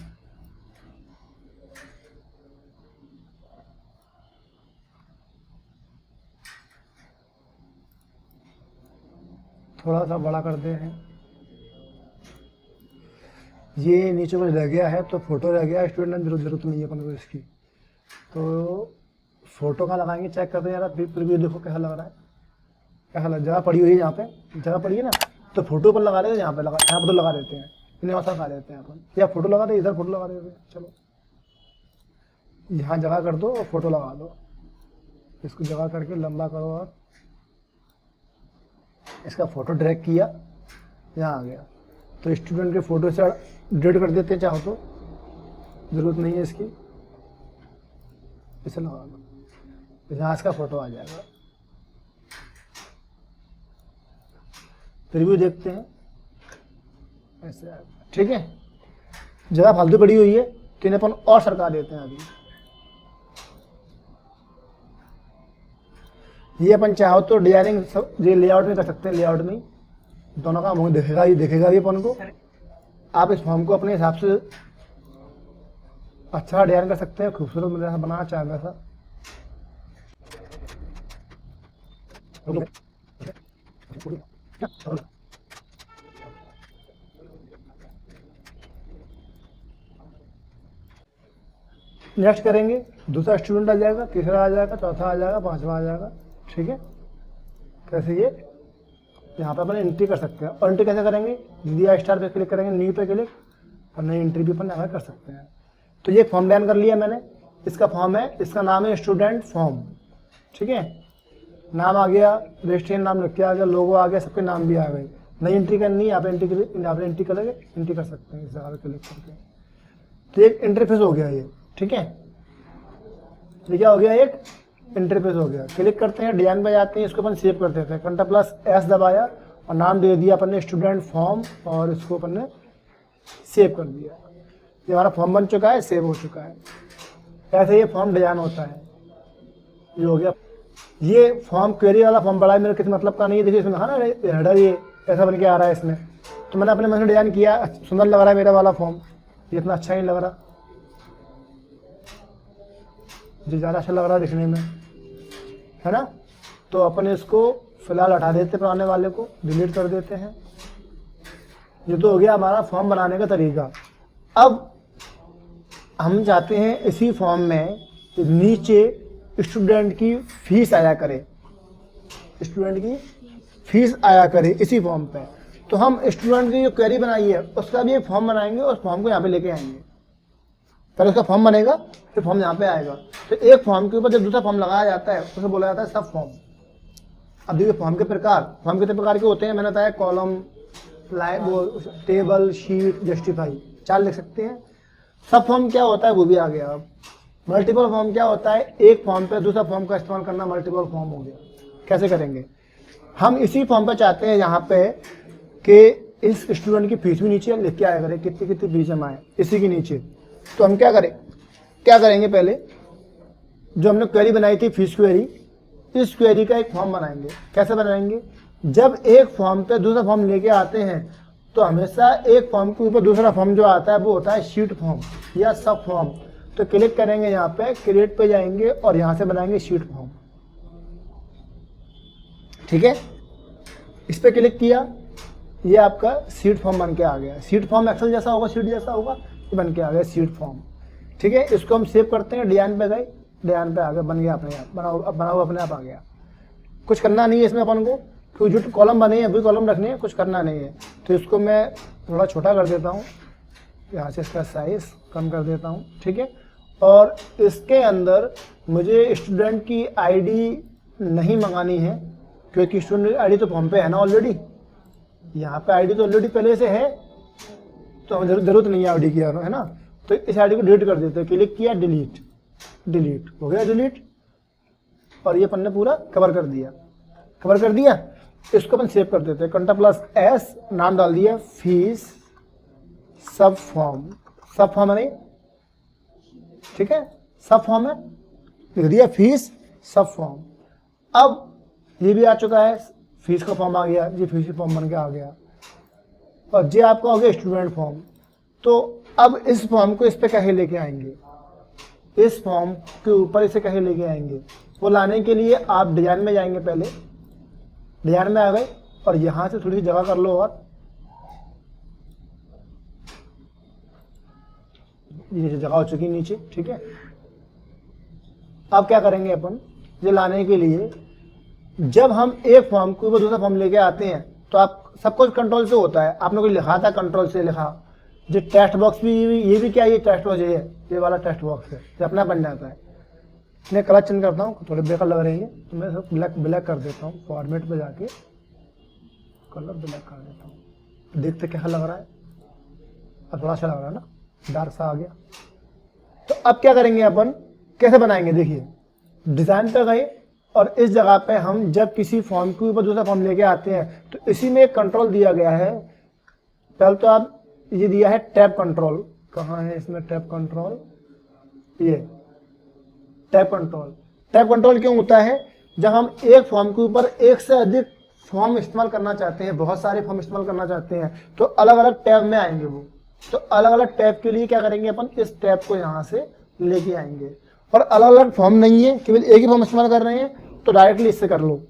थोड़ा सा बड़ा कर दे हैं। ये नीचे कुछ रह गया है, तो फोटो रह गया, स्टूडेंट जरूरत नहीं है अपन को इसकी, तो फोटो का लगाएंगे, चेक करते हैं यार, प्रीव्यू देखो कैसा लग रहा है, कैसा लग, जगह पड़ी हुई है, यहाँ पे जगह पड़ी है ना, तो फोटो पर लगा देते हैं, यहाँ पे तो लगा देते हैं, इन्हें वैसा लगा देते हैं अपन, या फोटो लगा दे, इधर फोटो लगा देते हैं। चलो यहाँ जगह कर दो और फोटो लगा दो, इसको जगह करके लंबा करो और इसका फोटो ड्रैग किया, यहाँ आ गया। तो स्टूडेंट के फोटो से डिलीट कर देते हैं, चाहो तो ज़रूरत नहीं है इसकी, इसे लगा दो, यहाँ इसका फोटो आ जाएगा। रिव्यू देखते हैं, ऐसे आएगा, ठीक है। जगह फालतू पड़ी हुई है, तो इन्हें अपन और सरका देते हैं। अभी ये अपन चाहो तो डिजाइनिंग ये लेआउट में कर सकते हैं, लेआउट में दोनों का मुंह दिखेगा, ये दिखेगा भी अपन को। आप इस फॉर्म को अपने हिसाब से अच्छा डिजाइन कर सकते हैं, खूबसूरत जैसा बनाना चाहे वैसा। नेक्स्ट करेंगे, दूसरा स्टूडेंट आ जाएगा, तीसरा आ जाएगा, चौथा आ जाएगा, पांचवा आ जाएगा। ठीक है, कैसे ये यहाँ पे अपन एंट्री कर सकते हैं। और एंट्री कैसे करेंगे, दिया स्टार पे क्लिक करेंगे, न्यू पे क्लिक, और नई एंट्री भी अपन यहाँ कर सकते हैं। तो ये फॉर्म डिजाइन कर लिया मैंने, इसका फॉर्म है, इसका नाम है स्टूडेंट फॉर्म। ठीक है, नाम आ गया, रजिस्ट्रेशन नाम लिख के आ गया, लोगो आ गया, सबके नाम भी आ गए। नई एंट्री करनी है, यहाँ पे एंट्री करेंगे, एंट्री कर सकते हैं इस जगह पे क्लिक करके। तो एक इंटरफेस हो गया ये। ठीक है, ये क्या हो गया, एक इंटरफेस हो गया। क्लिक करते हैं, डिजाइन पे जाते हैं, इसको अपन सेव कर देते हैं। Ctrl+S दबाया और नाम दे दिया अपन ने स्टूडेंट फॉर्म, और इसको अपन ने सेव कर दिया। ये हमारा फॉर्म बन चुका है, सेव हो चुका है। ऐसे ये फॉर्म डिजाइन होता है। ये हो गया। ये फॉर्म क्वेरी वाला फॉर्म बड़ा है, मेरे किसी मतलब का नहीं है। देखिए इसमें हाँ ना हेडर ये ऐसा बन के आ रहा है इसमें, तो मैंने अपने मन से डिजाइन किया, सुंदर लग रहा है मेरा वाला फॉर्म। ये इतना अच्छा नहीं लग रहा, जो ज़्यादा अच्छा लग रहा है दिखने में, है ना। तो अपन इसको फिलहाल हटा देते, पुराने वाले को डिलीट कर देते हैं। ये तो हो गया हमारा फॉर्म बनाने का तरीका। अब हम चाहते हैं इसी फॉर्म में नीचे स्टूडेंट की फीस आया करे, स्टूडेंट की फीस आया करे इसी फॉर्म पे। तो हम स्टूडेंट की जो क्वेरी बनाई है उसका भी एक फॉर्म बनाएंगे, उस फॉर्म को यहाँ पे लेके आएंगे। पहले उसका फॉर्म बनेगा, फिर फॉर्म यहाँ पे आएगा। तो एक फॉर्म के ऊपर जब दूसरा फॉर्म लगाया जाता है उसे बोला जाता है सब फॉर्म। अब देखिए फॉर्म के प्रकार कितने प्रकार के होते हैं, मैंने बताया कॉलम, टेबल, शीट, जस्टिफाई, 4 लिख सकते हैं। सब फॉर्म क्या होता है वो भी आ गया। अब मल्टीपल फॉर्म क्या होता है, एक फॉर्म पे दूसरा फॉर्म का इस्तेमाल करना मल्टीपल फॉर्म हो गया। कैसे करेंगे, हम इसी फॉर्म पे चाहते हैं यहाँ पे कि इस स्टूडेंट की फीस भी नीचे लिख के आया करें, कितनी कितनी फीस जमा है इसी के नीचे। तो हम क्या करेंगे, पहले जो हमने क्वेरी बनाई थी फीस क्वेरी, इस क्वेरी का एक फॉर्म बनाएंगे। कैसे बनाएंगे, जब एक फॉर्म पे दूसरा फॉर्म लेके आते हैं तो हमेशा एक फॉर्म के ऊपर दूसरा फॉर्म जो आता है वो होता है शीट फॉर्म या सब फॉर्म। तो क्लिक करेंगे यहाँ पे, क्रिएट पे जाएंगे और यहाँ से बनाएंगे शीट फॉर्म। ठीक है, इस पे क्लिक किया, ये आपका शीट फॉर्म बन के आ गया। शीट फॉर्म एक्सेल जैसा होगा, शीट जैसा होगा, ये बन के आ गया शीट फॉर्म। ठीक है, इसको हम सेव करते हैं, डिजाइन पे गए, डिजाइन पे आ गया, बन गया अपने आप, बनाओ अपने आप आ गया। कुछ करना नहीं है इसमें अपन को, क्योंकि जो कॉलम बने हैं वही कॉलम रखने हैं, कुछ करना नहीं है। तो इसको मैं थोड़ा छोटा कर देता हूँ, यहाँ से इसका साइज कम कर देता हूँ। ठीक है, और इसके अंदर मुझे स्टूडेंट की आईडी नहीं मंगानी है, क्योंकि स्टूडेंट आईडी तो फॉर्म पे है ना ऑलरेडी। यहाँ पे आईडी तो ऑलरेडी पहले से है, तो हमें जरूरत नहीं है आईडी की, है ना। तो इस आईडी को डिलीट कर देते हैं। क्लिक किया, डिलीट हो गया, डिलीट। और ये अपन ने पूरा कवर कर दिया। इसको अपन सेव कर देते हैं। Ctrl+S, नाम डाल दिया फीस सब फॉर्म है नहीं, ठीक है, सब फॉर्म है, लिख दिया फीस सब फॉर्म। अब ये भी आ चुका है, फीस का फॉर्म आ गया, ये फीस फॉर्म बन के आ गया। और ये आपका हो गया स्टूडेंट फॉर्म। तो अब इस फॉर्म को इस पे कैसे लेके आएंगे, इस फॉर्म के ऊपर इसे कैसे लेके आएंगे, वो लाने के लिए आप डिजाइन में जाएंगे। पहले डिजाइन में आ गए और यहां से थोड़ी सी जगह कर लो, और नीचे जगह हो चुकी नीचे। ठीक है, अब क्या करेंगे अपन, ये लाने के लिए जब हम एक फॉर्म के ऊपर दूसरा फॉर्म लेके आते हैं तो आप सब कुछ कंट्रोल से होता है। आपने कोई लिखा था, कंट्रोल से लिखा। जो टेक्स्ट बॉक्स भी, ये भी क्या है, ये टेक्स्ट बॉक्स है, ये वाला टेक्स्ट बॉक्स है, ये अपना बन जाता है। मैं कलर चेंज करता हूँ, थोड़े बेकार लग रही है तो मैं सब ब्लैक कर देता हूँ। फॉर्मेट पे जाके कलर ब्लैक कर देता हूँ, देखते कैसा लग रहा है। अब थोड़ा अच्छा लग रहा है ना, डार्क सा आ गया। तो अब क्या करेंगे अपन, कैसे बनाएंगे, देखिए डिजाइन पे गए और इस जगह पे हम जब किसी फॉर्म के ऊपर दूसरा फॉर्म लेके आते हैं तो इसी में एक कंट्रोल दिया गया है। पहले तो आप ये दिया है टैब कंट्रोल, कहाँ है इसमें टैब कंट्रोल, ये टैब कंट्रोल क्यों होता है, जब हम एक फॉर्म के ऊपर एक से अधिक फॉर्म इस्तेमाल करना चाहते हैं, बहुत सारे फॉर्म इस्तेमाल करना चाहते हैं, तो अलग अलग टैब में आएंगे वो। तो अलग अलग टैब के लिए क्या करेंगे अपन, इस टैब को यहाँ से लेके आएंगे। और अलग अलग फॉर्म नहीं है, केवल एक ही फॉर्म इस्तेमाल कर रहे हैं तो डायरेक्टली इससे कर लो,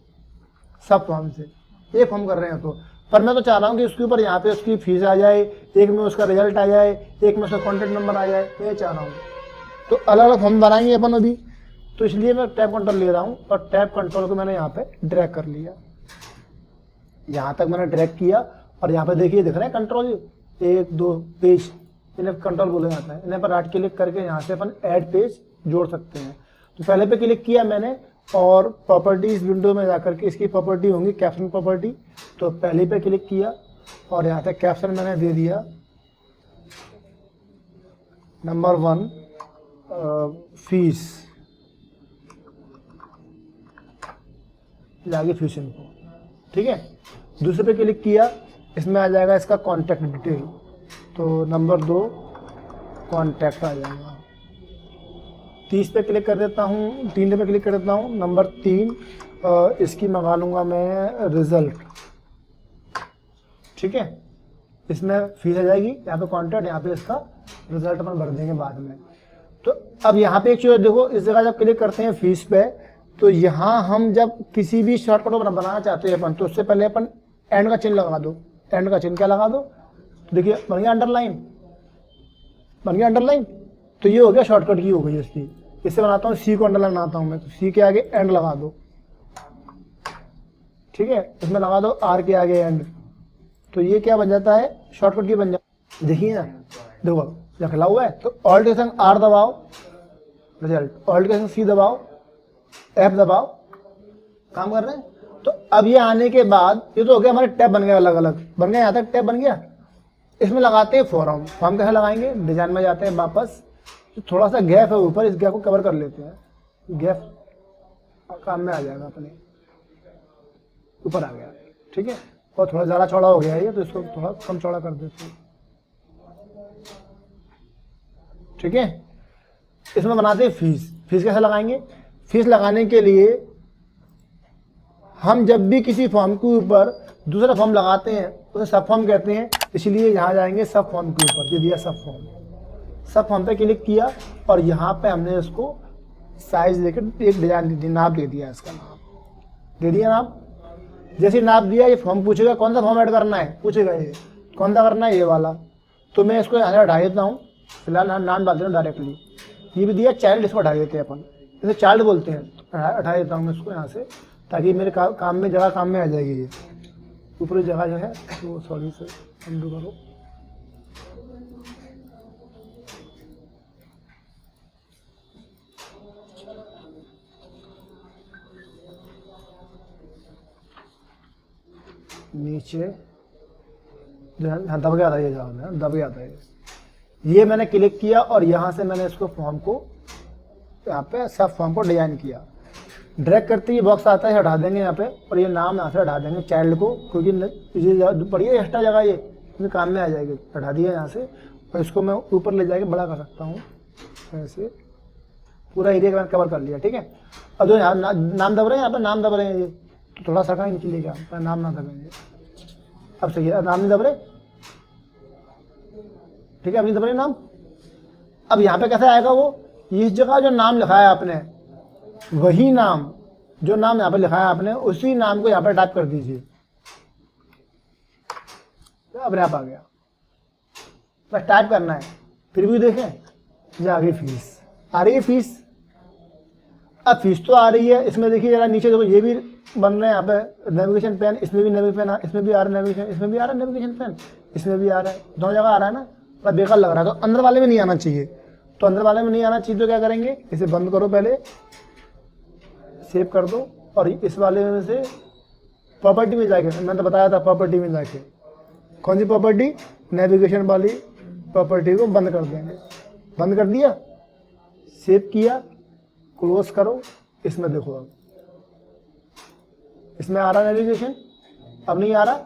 सब फॉर्म से एक फॉर्म कर रहे हैं। तो पर मैं तो चाह रहा हूँ कि उसके ऊपर यहाँ पे उसकी फीस आ जाए, एक में उसका रिजल्ट आ जाए, एक में उसका कॉन्टैक्ट नंबर आ जाए, ये चाह रहा हूँ। तो अलग अलग फॉर्म बनाएंगे अपन अभी, तो इसलिए मैं टैब कंट्रोल ले रहा हूँ और टैब कंट्रोल को मैंने यहाँ पे ड्रैग कर लिया। यहाँ तक मैंने ड्रैग किया और यहाँ पे देखिए दिख रहे हैं कंट्रोल, 1 2 पेज, इन्हें कंट्रोल बोला जाता है। इन्हें पर राइट क्लिक करके यहाँ से अपन ऐड पेज जोड़ सकते हैं। तो पहले पे क्लिक किया मैंने और प्रॉपर्टीज विंडो में जाकर के इसकी प्रॉपर्टी होंगी कैप्शन प्रॉपर्टी, तो पहले पे क्लिक किया और यहाँ से कैप्शन मैंने दे दिया नंबर 1 फीस, जाके फीस इनको, ठीक है। दूसरे पे क्लिक किया, इसमें आ जाएगा इसका कॉन्टैक्ट डिटेल, तो नंबर 2 कॉन्टैक्ट आ जाएगा। 30 पे क्लिक कर देता हूँ, 3 पे क्लिक कर देता हूँ, नंबर 3 इसकी मंगा लूँगा मैं रिजल्ट, ठीक है। इसमें फीस आ जाएगी, यहाँ पे कॉन्टैक्ट, यहाँ पे इसका रिजल्ट अपन भर देंगे बाद में। तो अब यहाँ पे एक चीज़ देखो, इस जगह जब क्लिक करते हैं फीस पे, तो यहाँ हम जब किसी भी शॉर्टकट को बनाना चाहते हैं अपन, तो उससे पहले अपन एंड का चिन्ह लगा दो। एंड का चिन्ह क्या लगा दो, तो देखिए बन गया अंडरलाइन, बन गया अंडरलाइन। तो ये हो गया शॉर्टकट की हो गई इसकी। इससे बनाता हूँ सी को अंडरलाइन बनाता हूँ मैं, तो सी के आगे एंड लगा दो, ठीक है। इसमें लगा दो आर के आगे एंड, तो ये क्या बन जाता है, शॉर्टकट की बन जाता है। देखिए ना, देखो जब खिला हुआ है तो ऑल्ट के संग आर दबाओ रिजल्ट, ऑल्ट के संग सी दबाओ, एफ दबाओ, काम कर रहे हैं। तो अब ये आने के बाद ये तो हो गया हमारे टैब बन गया, अलग अलग बन गया, यहाँ तक टैब बन गया। इसमें लगाते हैं फॉर्म, फॉर्म कैसे लगाएंगे, डिजाइन में जाते हैं वापस, तो थोड़ा सा गैप है ऊपर, इस गैप को कवर कर लेते हैं, गैप काम में आ जाएगा अपने, ऊपर आ गया, ठीक है। और थोड़ा ज़्यादा चौड़ा हो गया ये, तो इसको थोड़ा कम चौड़ा कर देते हैं, ठीक है। इसमें बनाते हैं फीस। फीस कैसे लगाएंगे, फीस लगाने के लिए हम जब भी किसी फॉर्म के ऊपर दूसरा फॉर्म लगाते हैं उसे सब फॉर्म कहते हैं, इसलिए यहाँ जाएंगे सब फॉर्म के ऊपर, ये दिया सब फॉर्म, सब फॉर्म पे क्लिक किया और यहाँ पे हमने उसको साइज लेकर एक डिजाइन नाप दे दिया, इसका नाम दे दिया नाप। जैसे नाप दिया, ये फॉर्म पूछेगा कौन सा फॉर्म ऐड करना है, पूछेगा ये कौन सा करना है, ये वाला। तो मैं इसको यहाँ से हटा देता हूँ, फिलहाल नाम डाल देता हूँ डायरेक्टली। ये भी दिया चाइल्ड, इसको हटा देते हैं अपन, जैसे चाइल्ड बोलते हैं, हटा देता हूँ मैं इसको यहाँ से, ताकि मेरे काम में जगह काम में आ जाएगी। ये ऊपरी जगह जो है तो सॉरी से अंडू करो, नीचे दब गया था ये, जगह दब गया था ये मैंने क्लिक किया और यहाँ से मैंने इसको फॉर्म को यहाँ पे सब फॉर्म को डिजाइन किया। ड्रैग करते ही बॉक्स आता है, हटा देंगे यहाँ पे, और ये नाम यहाँ से हटा देंगे चाइल्ड को, क्योंकि ये पड़ी है एक्स्ट्रा जगह, ये काम में आ जाएगी। हटा दिया यहाँ से, और इसको मैं ऊपर ले जाके बड़ा कर सकता हूँ, ऐसे पूरा एरिया का मैंने कवर कर लिया, ठीक है। अब जो यहाँ नाम दब रहे हैं, यहाँ पे नाम दब रहे हैं, ये तो थोड़ा सा कहीं नीचे लेके आओ, नाम ना दबेंगे। अब सही है, नाम नहीं दब रहे, ठीक है, अब नहीं दब रहे नाम। अब यहाँ पे कैसे आएगा वो, इस जगह जो नाम लिखा है आपने, वही नाम जो नाम यहाँ पे लिखा है आपने, उसी नाम को यहाँ पे टाइप कर दीजिए। अब रैप आ गया, बस टाइप करना है, फिर भी देखें ये आ गई फीस, आ रही है फीस। अब फीस तो आ रही है, इसमें देखिए जरा नीचे देखो, ये भी बन रहे हैं यहाँ पे नेविगेशन पेन, इसमें भी नेविगेशन पेन, इसमें भी आ रहा है नेविगेशन, इसमें भी आ रहा है नेविगेशन पेन, इसमें भी आ रहा है, दोनों जगह आ रहा है ना, बड़ा बेकार लग रहा है। तो अंदर वाले में नहीं आना चाहिए, तो अंदर वाले में नहीं आना चाहिए तो क्या करेंगे, इसे बंद करो, पहले सेव कर दो, और इस वाले में से प्रॉपर्टी में जाके, मैंने तो बताया था प्रॉपर्टी में जाके, कौन सी प्रॉपर्टी, नेविगेशन वाली प्रॉपर्टी को बंद कर देंगे। बंद कर दिया, सेव किया, क्लोज करो। इसमें देखो, अब इसमें आ रहा नेविगेशन, अब नहीं आ रहा,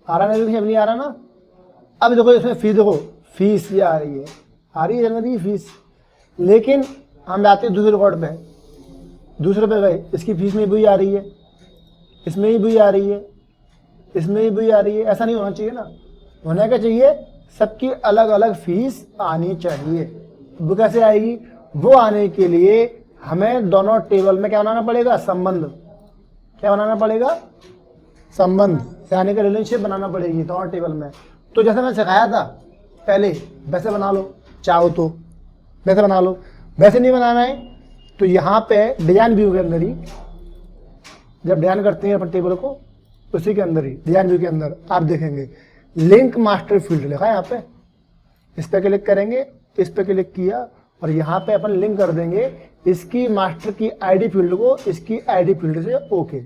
आ रहा नेविगेशन, अब नहीं आ रहा ना। अब देखो इसमें फीस, देखो फीस ये आ रही है जनवरी फीस, लेकिन हम आते हैं दूसरे रिकॉर्ड पे, दूसरे पे गए, इसकी फीस में भी आ रही है, इसमें ही भी आ रही है, इसमें ही भी आ रही है। ऐसा नहीं होना चाहिए ना, होना क्या चाहिए, सबकी अलग अलग फीस आनी चाहिए। वो कैसे आएगी, वो आने के लिए हमें दोनों टेबल में क्या बनाना पड़ेगा, संबंध। क्या बनाना पड़ेगा, संबंध, यानी कि रिलेशनशिप बनाना पड़ेगी दोनों टेबल में। तो जैसे मैं सिखाया था पहले वैसे बना लो, चाहो तो वैसे बना लो। वैसे नहीं बनाना है तो यहाँ पे डिजाइन व्यू के अंदर ही, जब डिजाइन करते हैं अपन टेबल को, उसी के अंदर ही डिजाइन व्यू के अंदर आप देखेंगे लिंक मास्टर फील्ड लिखा है यहाँ पे। इस पे क्लिक करेंगे, इस पे क्लिक किया और यहाँ पे अपन लिंक कर देंगे इसकी मास्टर की आईडी फील्ड को इसकी आईडी फील्ड से। ओके,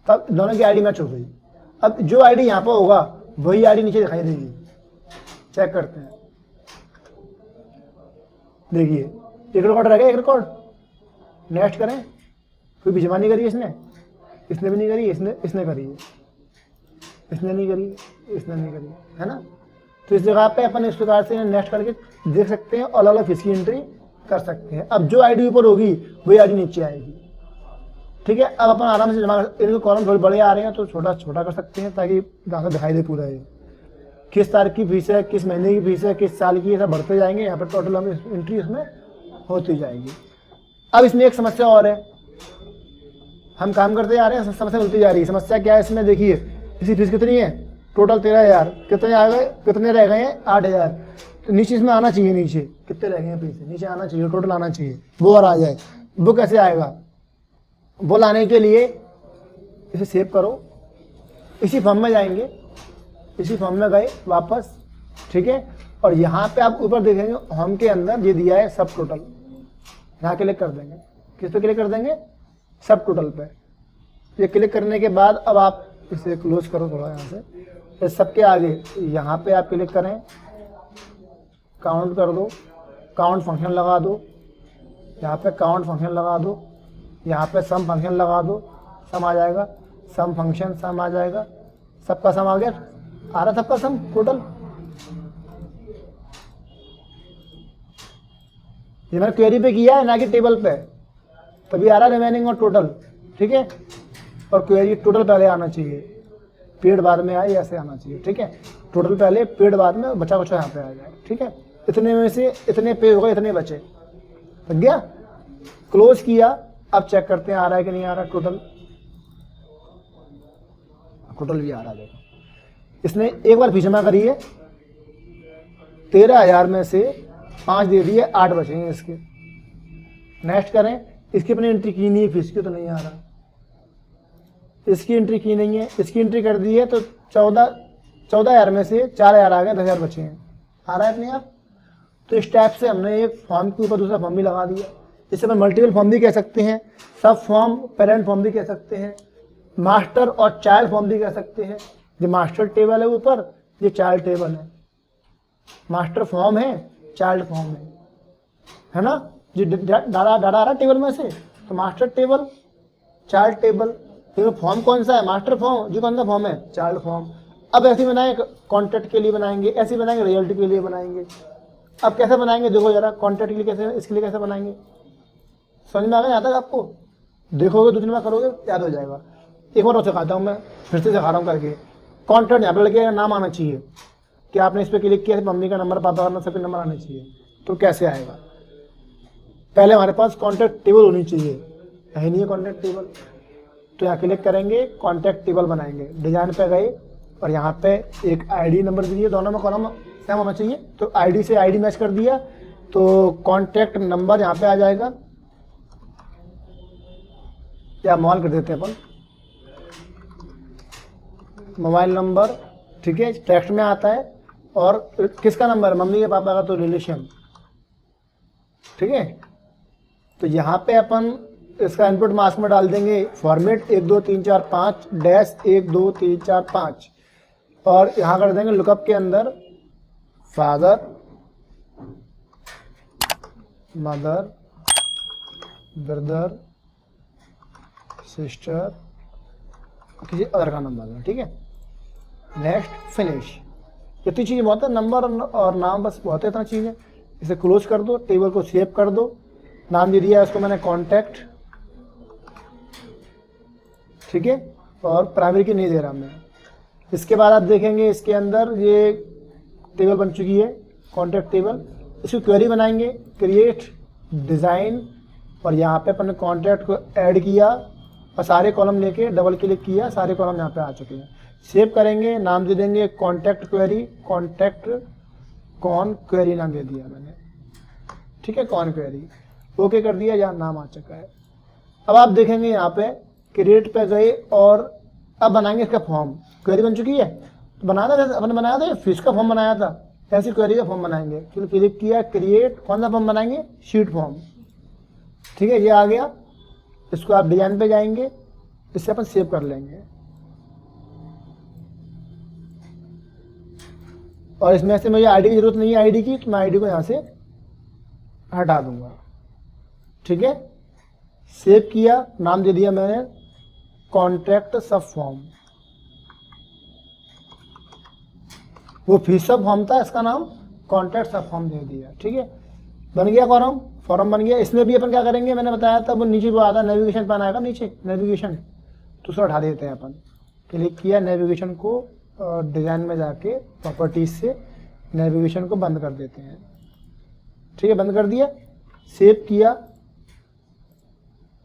तब दोनों की आईडी मैच हो गई। अब जो आईडी यहाँ पर होगा वही आईडी नीचे दिखाई देगी। चेक करते हैं, देखिए एक रिकॉर्ड रह गया, एक रिकॉर्ड। नेक्स्ट करें, कोई भिजवानी करी इसने भी नहीं करी, इसने करी है, इसने नहीं करी, इसने नहीं करी, है ना। तो इस जगह पे अपन इस प्रकार से नेक्स्ट करके देख सकते हैं और अलग अलग फीस की एंट्री कर सकते हैं। अब जो आईडी ऊपर होगी वही आईडी नीचे आएगी। ठीक है, अब अपन आराम से जमा, इनके कॉलम थोड़े बड़े आ रहे हैं तो छोटा छोटा कर सकते हैं ताकि जहाँ से दिखाई दे पूरा ये किस तारीख की फीस है, किस महीने की फीस है, किस साल की, ऐसा बढ़ते जाएंगे। यहाँ पर टोटल हमें एंट्री इसमें होती जाएगी। अब इसमें एक समस्या और है, हम काम करते जा रहे हैं, समस्या मिलती जा रही है। समस्या क्या है इसमें, देखिए इसकी फीस कितनी है, टोटल 13,000, कितने आ गए, कितने रह गए हैं, 8,000। तो नीचे इसमें आना चाहिए, नीचे कितने रह गए हैं पैसे, नीचे आना चाहिए, टोटल आना चाहिए, वो और आ जाए। वो कैसे आएगा, वो लाने के लिए इसे सेव करो, इसी फॉर्म में जाएंगे, इसी फॉर्म में गए वापस। ठीक है, और यहाँ पे आप ऊपर देखेंगे होम के अंदर ये दिया है सब टोटल, यहाँ क्लिक कर देंगे। किस पे क्लिक कर देंगे, सब टोटल पे। ये क्लिक करने के बाद अब आप इसे क्लोज करो थोड़ा यहाँ से, इस सबके आगे यहाँ पे आप क्लिक करें, काउंट कर दो, काउंट फंक्शन लगा दो, यहाँ पे काउंट फंक्शन लगा दो, यहाँ पे सम फंक्शन लगा दो, सम आ जाएगा, सम फंक्शन सम आ जाएगा, सबका सम आ गया, आ रहा सबका सम टोटल। ये मैंने क्वेरी पे किया है ना कि टेबल पे, तभी आ रहा रिमेनिंग और टोटल। ठीक है, और क्वेरी टोटल पहले आना चाहिए, पेड बाद में आए, ऐसे आना चाहिए। ठीक है, टोटल पहले पेड बाद में, बचा कुछ यहाँ पे आ जाए। ठीक है, इतने में से इतने पे हो गए, इतने बचे, लग गया, क्लोज किया। अब चेक करते हैं आ रहा है कि नहीं आ रहा टोटल, टोटल भी आ रहा है। देखो इसने एक बार फीस जमा करी है, 13,000 में से 5 दे दिए, 8 बचेंगे इसके। नेक्स्ट करें, इसकी अपनी एंट्री की नहीं है, फीस की तो नहीं आ रहा, इसकी एंट्री की नहीं है, इसकी एंट्री कर दी है तो 14,000 में से 4,000 आ गए, 10,000 बचे हैं, आ रहा है अपने आप। तो इस टाइप से हमने एक फॉर्म के ऊपर दूसरा फॉर्म भी लगा दिया। इसे हम मल्टीपल फॉर्म भी कह सकते हैं, सब फॉर्म, पेरेंट फॉर्म भी कह सकते हैं, मास्टर और चाइल्ड फॉर्म भी कह सकते हैं। जो मास्टर टेबल है ऊपर, ये चाइल्ड टेबल है, मास्टर फॉर्म है, चाइल्ड फॉर्म है ना। जो डाटा आ रहा है टेबल में से, तो मास्टर टेबल, चाइल्ड टेबल। तो फॉर्म कौन सा है, मास्टर फॉर्म, जो कौन सा फॉर्म है, चाइल्ड फॉर्म। अब ऐसे बनाए कॉन्टैक्ट के लिए बनाएंगे, ऐसे बनाएंगे रियलिटी के लिए बनाएंगे। अब कैसे बनाएंगे देखो जरा, कॉन्टैक्ट के लिए कैसे, इसके लिए कैसे बनाएंगे, समझ में आ गया यहाँ तक आपको? देखोगे 2 दिन में करोगे याद हो जाएगा। एक बार और सिखाता हूँ मैं, फिर से सिखा रहा हूँ करके। कॉन्टैक्ट यहाँ पर लड़के का नाम आना चाहिए कि आपने इस पर क्लिक किया, मम्मी का नंबर, पापा का नंबर, सबके नंबर आने चाहिए। तो कैसे आएगा, पहले हमारे पास कॉन्टैक्ट टेबल होनी चाहिए, है नहीं है कॉन्टैक्ट टेबल। तो यहाँ क्लिक करेंगे, कॉन्टैक्ट टेबल बनाएंगे, डिजाइन पे गए और यहाँ पे एक आईडी नंबर दीजिए, दोनों में कॉलम सेम होना चाहिए। तो आईडी से आईडी मैच कर दिया, तो कॉन्टैक्ट नंबर यहाँ पे आ जाएगा, या मोबाइल कर देते हैं अपन, मोबाइल नंबर। ठीक है, टेक्स्ट में आता है, और किसका नंबर, मम्मी के पापा का, तो रिलेशन। ठीक है, तो यहाँ पे अपन इसका इनपुट मास्क में डाल देंगे फॉर्मेट 1 2 3 4 5 डैश 1 2 3 4 5, और यहाँ कर देंगे लुकअप के अंदर फादर, मदर, ब्रदर, सिस्टर, किसी अदर का नंबर। ठीक है, नेक्स्ट, फिनिश। इतनी चीज़ बहुत है, नंबर और नाम बस बहुत है, इतना चीज़ है। इसे क्लोज कर दो, टेबल को सेव कर दो, नाम दे दिया उसको मैंने कॉन्टैक्ट। ठीक है, और प्राइमरी की नहीं दे रहा मैं। इसके बाद आप देखेंगे इसके अंदर ये टेबल बन चुकी है, कॉन्टैक्ट टेबल। इसकी क्वेरी बनाएंगे, क्रिएट डिज़ाइन और यहाँ पे अपन ने कॉन्टैक्ट को ऐड किया और सारे कॉलम लेके डबल क्लिक किया, सारे कॉलम यहाँ पे आ चुके हैं। सेव करेंगे, नाम दे देंगे contact query, contact con query नाम दे दिया मैंने, ठीक है, कॉन क्वेरी। ओके कर दिया, यहाँ नाम आ चुका है। अब आप देखेंगे यहाँ पे क्रिएट पे गए और अब बनाएंगे इसका फॉर्म। क्वेरी बन चुकी है, तो बनाया था अपन बनाया था, फिश का फॉर्म बनाया था, ऐसी क्वेरी का फॉर्म बनाएंगे। क्लिक किया क्रिएट, कौन सा फॉर्म बनाएंगे, शीट फॉर्म, ठीक है, ये आ गया। इसको आप डिजाइन पे जाएंगे, इससे अपन सेव कर लेंगे और इसमें से मुझे आईडी की जरूरत नहीं है, आईडी की, तो मैं आईडी को यहाँ से हटा दूंगा, ठीक है। सेव किया, नाम दे दिया मैंने कॉन्ट्रैक्ट सब फॉर्म, वो फीस सब फॉर्म था, इसका नाम कॉन्ट्रैक्ट सब फॉर्म दे दिया, ठीक है। बन गया फॉर्म बन गया। इसमें भी अपन क्या करेंगे, मैंने बताया था वो नीचे वो आता नेविगेशन पर आएगा, नीचे नेविगेशन, तो उसको हटा देते हैं अपन। क्लिक किया, नेविगेशन को डिज़ाइन में जाके प्रॉपर्टीज से नेविगेशन को बंद कर देते हैं, ठीक है, बंद कर दिया। सेव किया।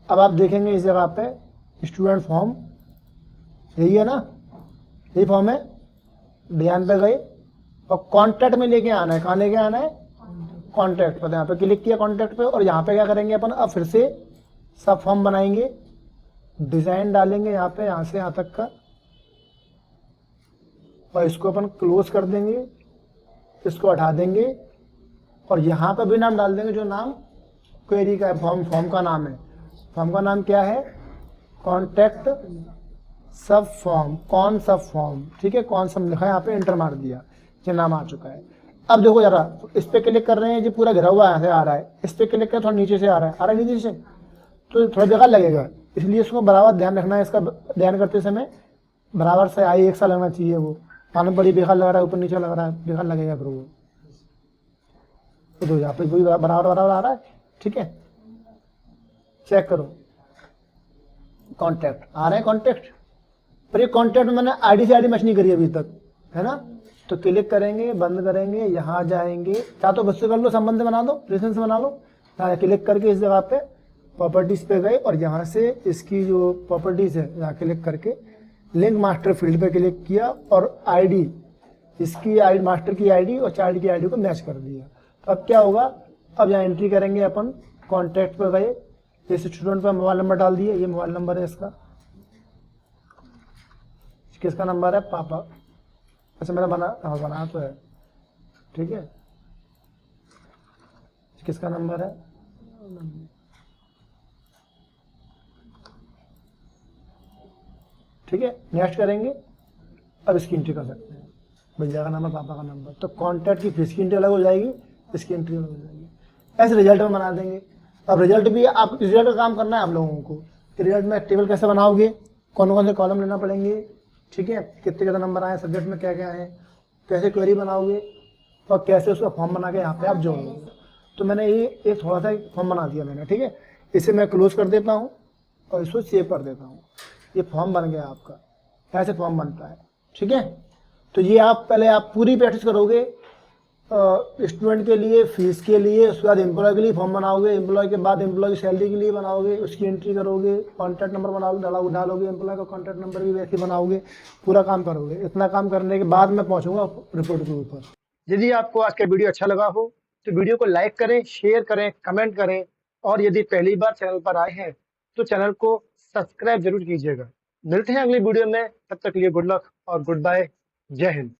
अब आप देखेंगे इस जगह पे स्टूडेंट फॉर्म, यही है ना, यही फॉर्म है। डिजाइन पे गए और कॉन्टैक्ट में लेके आना है, कहाँ लेके आना है, कॉन्टैक्ट पर। यहाँ पे क्लिक किया कॉन्टैक्ट पे और यहाँ पे क्या करेंगे अपन, अब फिर से सब फॉर्म बनाएंगे, डिजाइन डालेंगे यहाँ पे, यहाँ से यहाँ तक का, और इसको अपन क्लोज कर देंगे, इसको हटा देंगे और यहाँ पे भी नाम डाल देंगे जो नाम क्वेरी का है, फॉर्म का नाम है। फॉर्म का नाम क्या है, कॉन्टैक्ट सब फॉर्म, कौन सब फॉर्म, ठीक है, कौन सब लिखा है, यहाँ पे एंटर मार दिया, ये नाम आ चुका है। अब देखो जरा, इस पे क्लिक कर रहे हैं, जो पूरा घिरा हुआ यहाँ से आ रहा है, इस पे क्लिक कर थोड़ा नीचे से आ रहा है नीचे से, तो थोड़ा बेकार लगेगा, इसलिए इसको बराबर ध्यान रखना है। इसका ध्यान करते समय बराबर से आई एक सा लगना चाहिए, वो पानी बड़ी बेकार लग रहा है, ऊपर नीचे लग रहा है, बेकार लगेगा फिर वो। तो यहाँ पे वही बराबर आ रहा है, ठीक है, चेक करो, कॉन्टैक्ट आ रहे हैं कॉन्टैक्ट, पर ये कॉन्टैक्ट में मैंने आईडी से आईडी मैच नहीं करी अभी तक, है ना। तो क्लिक करेंगे, बंद करेंगे, यहाँ जाएंगे, चाहे तो बच्चे कर लो, संबंध बना दो, रेफरेंस बना लो। क्लिक करके इस जगह पे प्रॉपर्टीज पे गए और यहाँ से इसकी जो प्रॉपर्टीज है यहाँ क्लिक करके लिंक मास्टर फील्ड पे क्लिक किया और आईडी, इसकी आईडी, मास्टर की आईडी और चाइल्ड की आईडी को मैच कर दिया। तो अब क्या होगा, अब यहाँ एंट्री करेंगे अपन, कॉन्टैक्ट पे गए, इस स्टूडेंट पर मोबाइल नंबर डाल दिए, ये मोबाइल नंबर है इसका, किसका नंबर है, पापा, अच्छा मैंने बनाया तो है, ठीक है, किसका नंबर है, ठीक है, नेक्स्ट करेंगे। अब इसकी एंट्री कर सकते हैं, भैया का नंबर, पापा का नंबर, तो कॉन्टैक्ट की फीस की एंट्री अलग हो जाएगी, इसकी एंट्री अलग हो जाएगी, ऐसे रिजल्ट में बना देंगे। अब रिजल्ट भी आप, रिजल्ट का काम करना है आप लोगों को, कि रिजल्ट में टेबल कैसे बनाओगे, कौन कौन से कॉलम लेना पड़ेंगे, ठीक है, कितने कितने नंबर आए, सब्जेक्ट में क्या क्या है, कैसे क्वेरी बनाओगे और कैसे उसका फॉर्म बना के यहाँ पे आप जोड़ोगे। तो मैंने ये एक थोड़ा सा फॉर्म बना दिया मैंने, ठीक है, इसे मैं क्लोज कर देता हूँ और इसको सेव कर देता हूँ। ये फॉर्म बन गया आपका, ऐसे फॉर्म बनता है, ठीक है। तो ये आप पहले आप पूरी प्रैक्टिस करोगे, स्टूडेंट के लिए, फीस के लिए, उसके बाद एम्प्लॉय के लिए फॉर्म बनाओगे, एम्प्लॉय के बाद एम्प्लॉय की सैलरी के लिए बनाओगे, उसकी एंट्री करोगे, कॉन्टैक्ट नंबर बनाओगे, डालोगे, एम्प्लॉय का कॉन्टैक्ट नंबर भी वैसे बनाओगे, पूरा काम करोगे। इतना काम करने के बाद मैं पहुंचूंगा रिपोर्ट के ऊपर। यदि आपको आज का वीडियो अच्छा लगा हो तो वीडियो को लाइक करें, शेयर करें, कमेंट करें और यदि पहली बार चैनल पर आए हैं तो चैनल को सब्सक्राइब जरूर कीजिएगा। मिलते हैं अगली वीडियो में, तब तक के लिए गुड लक और गुड बाय, जय हिंद।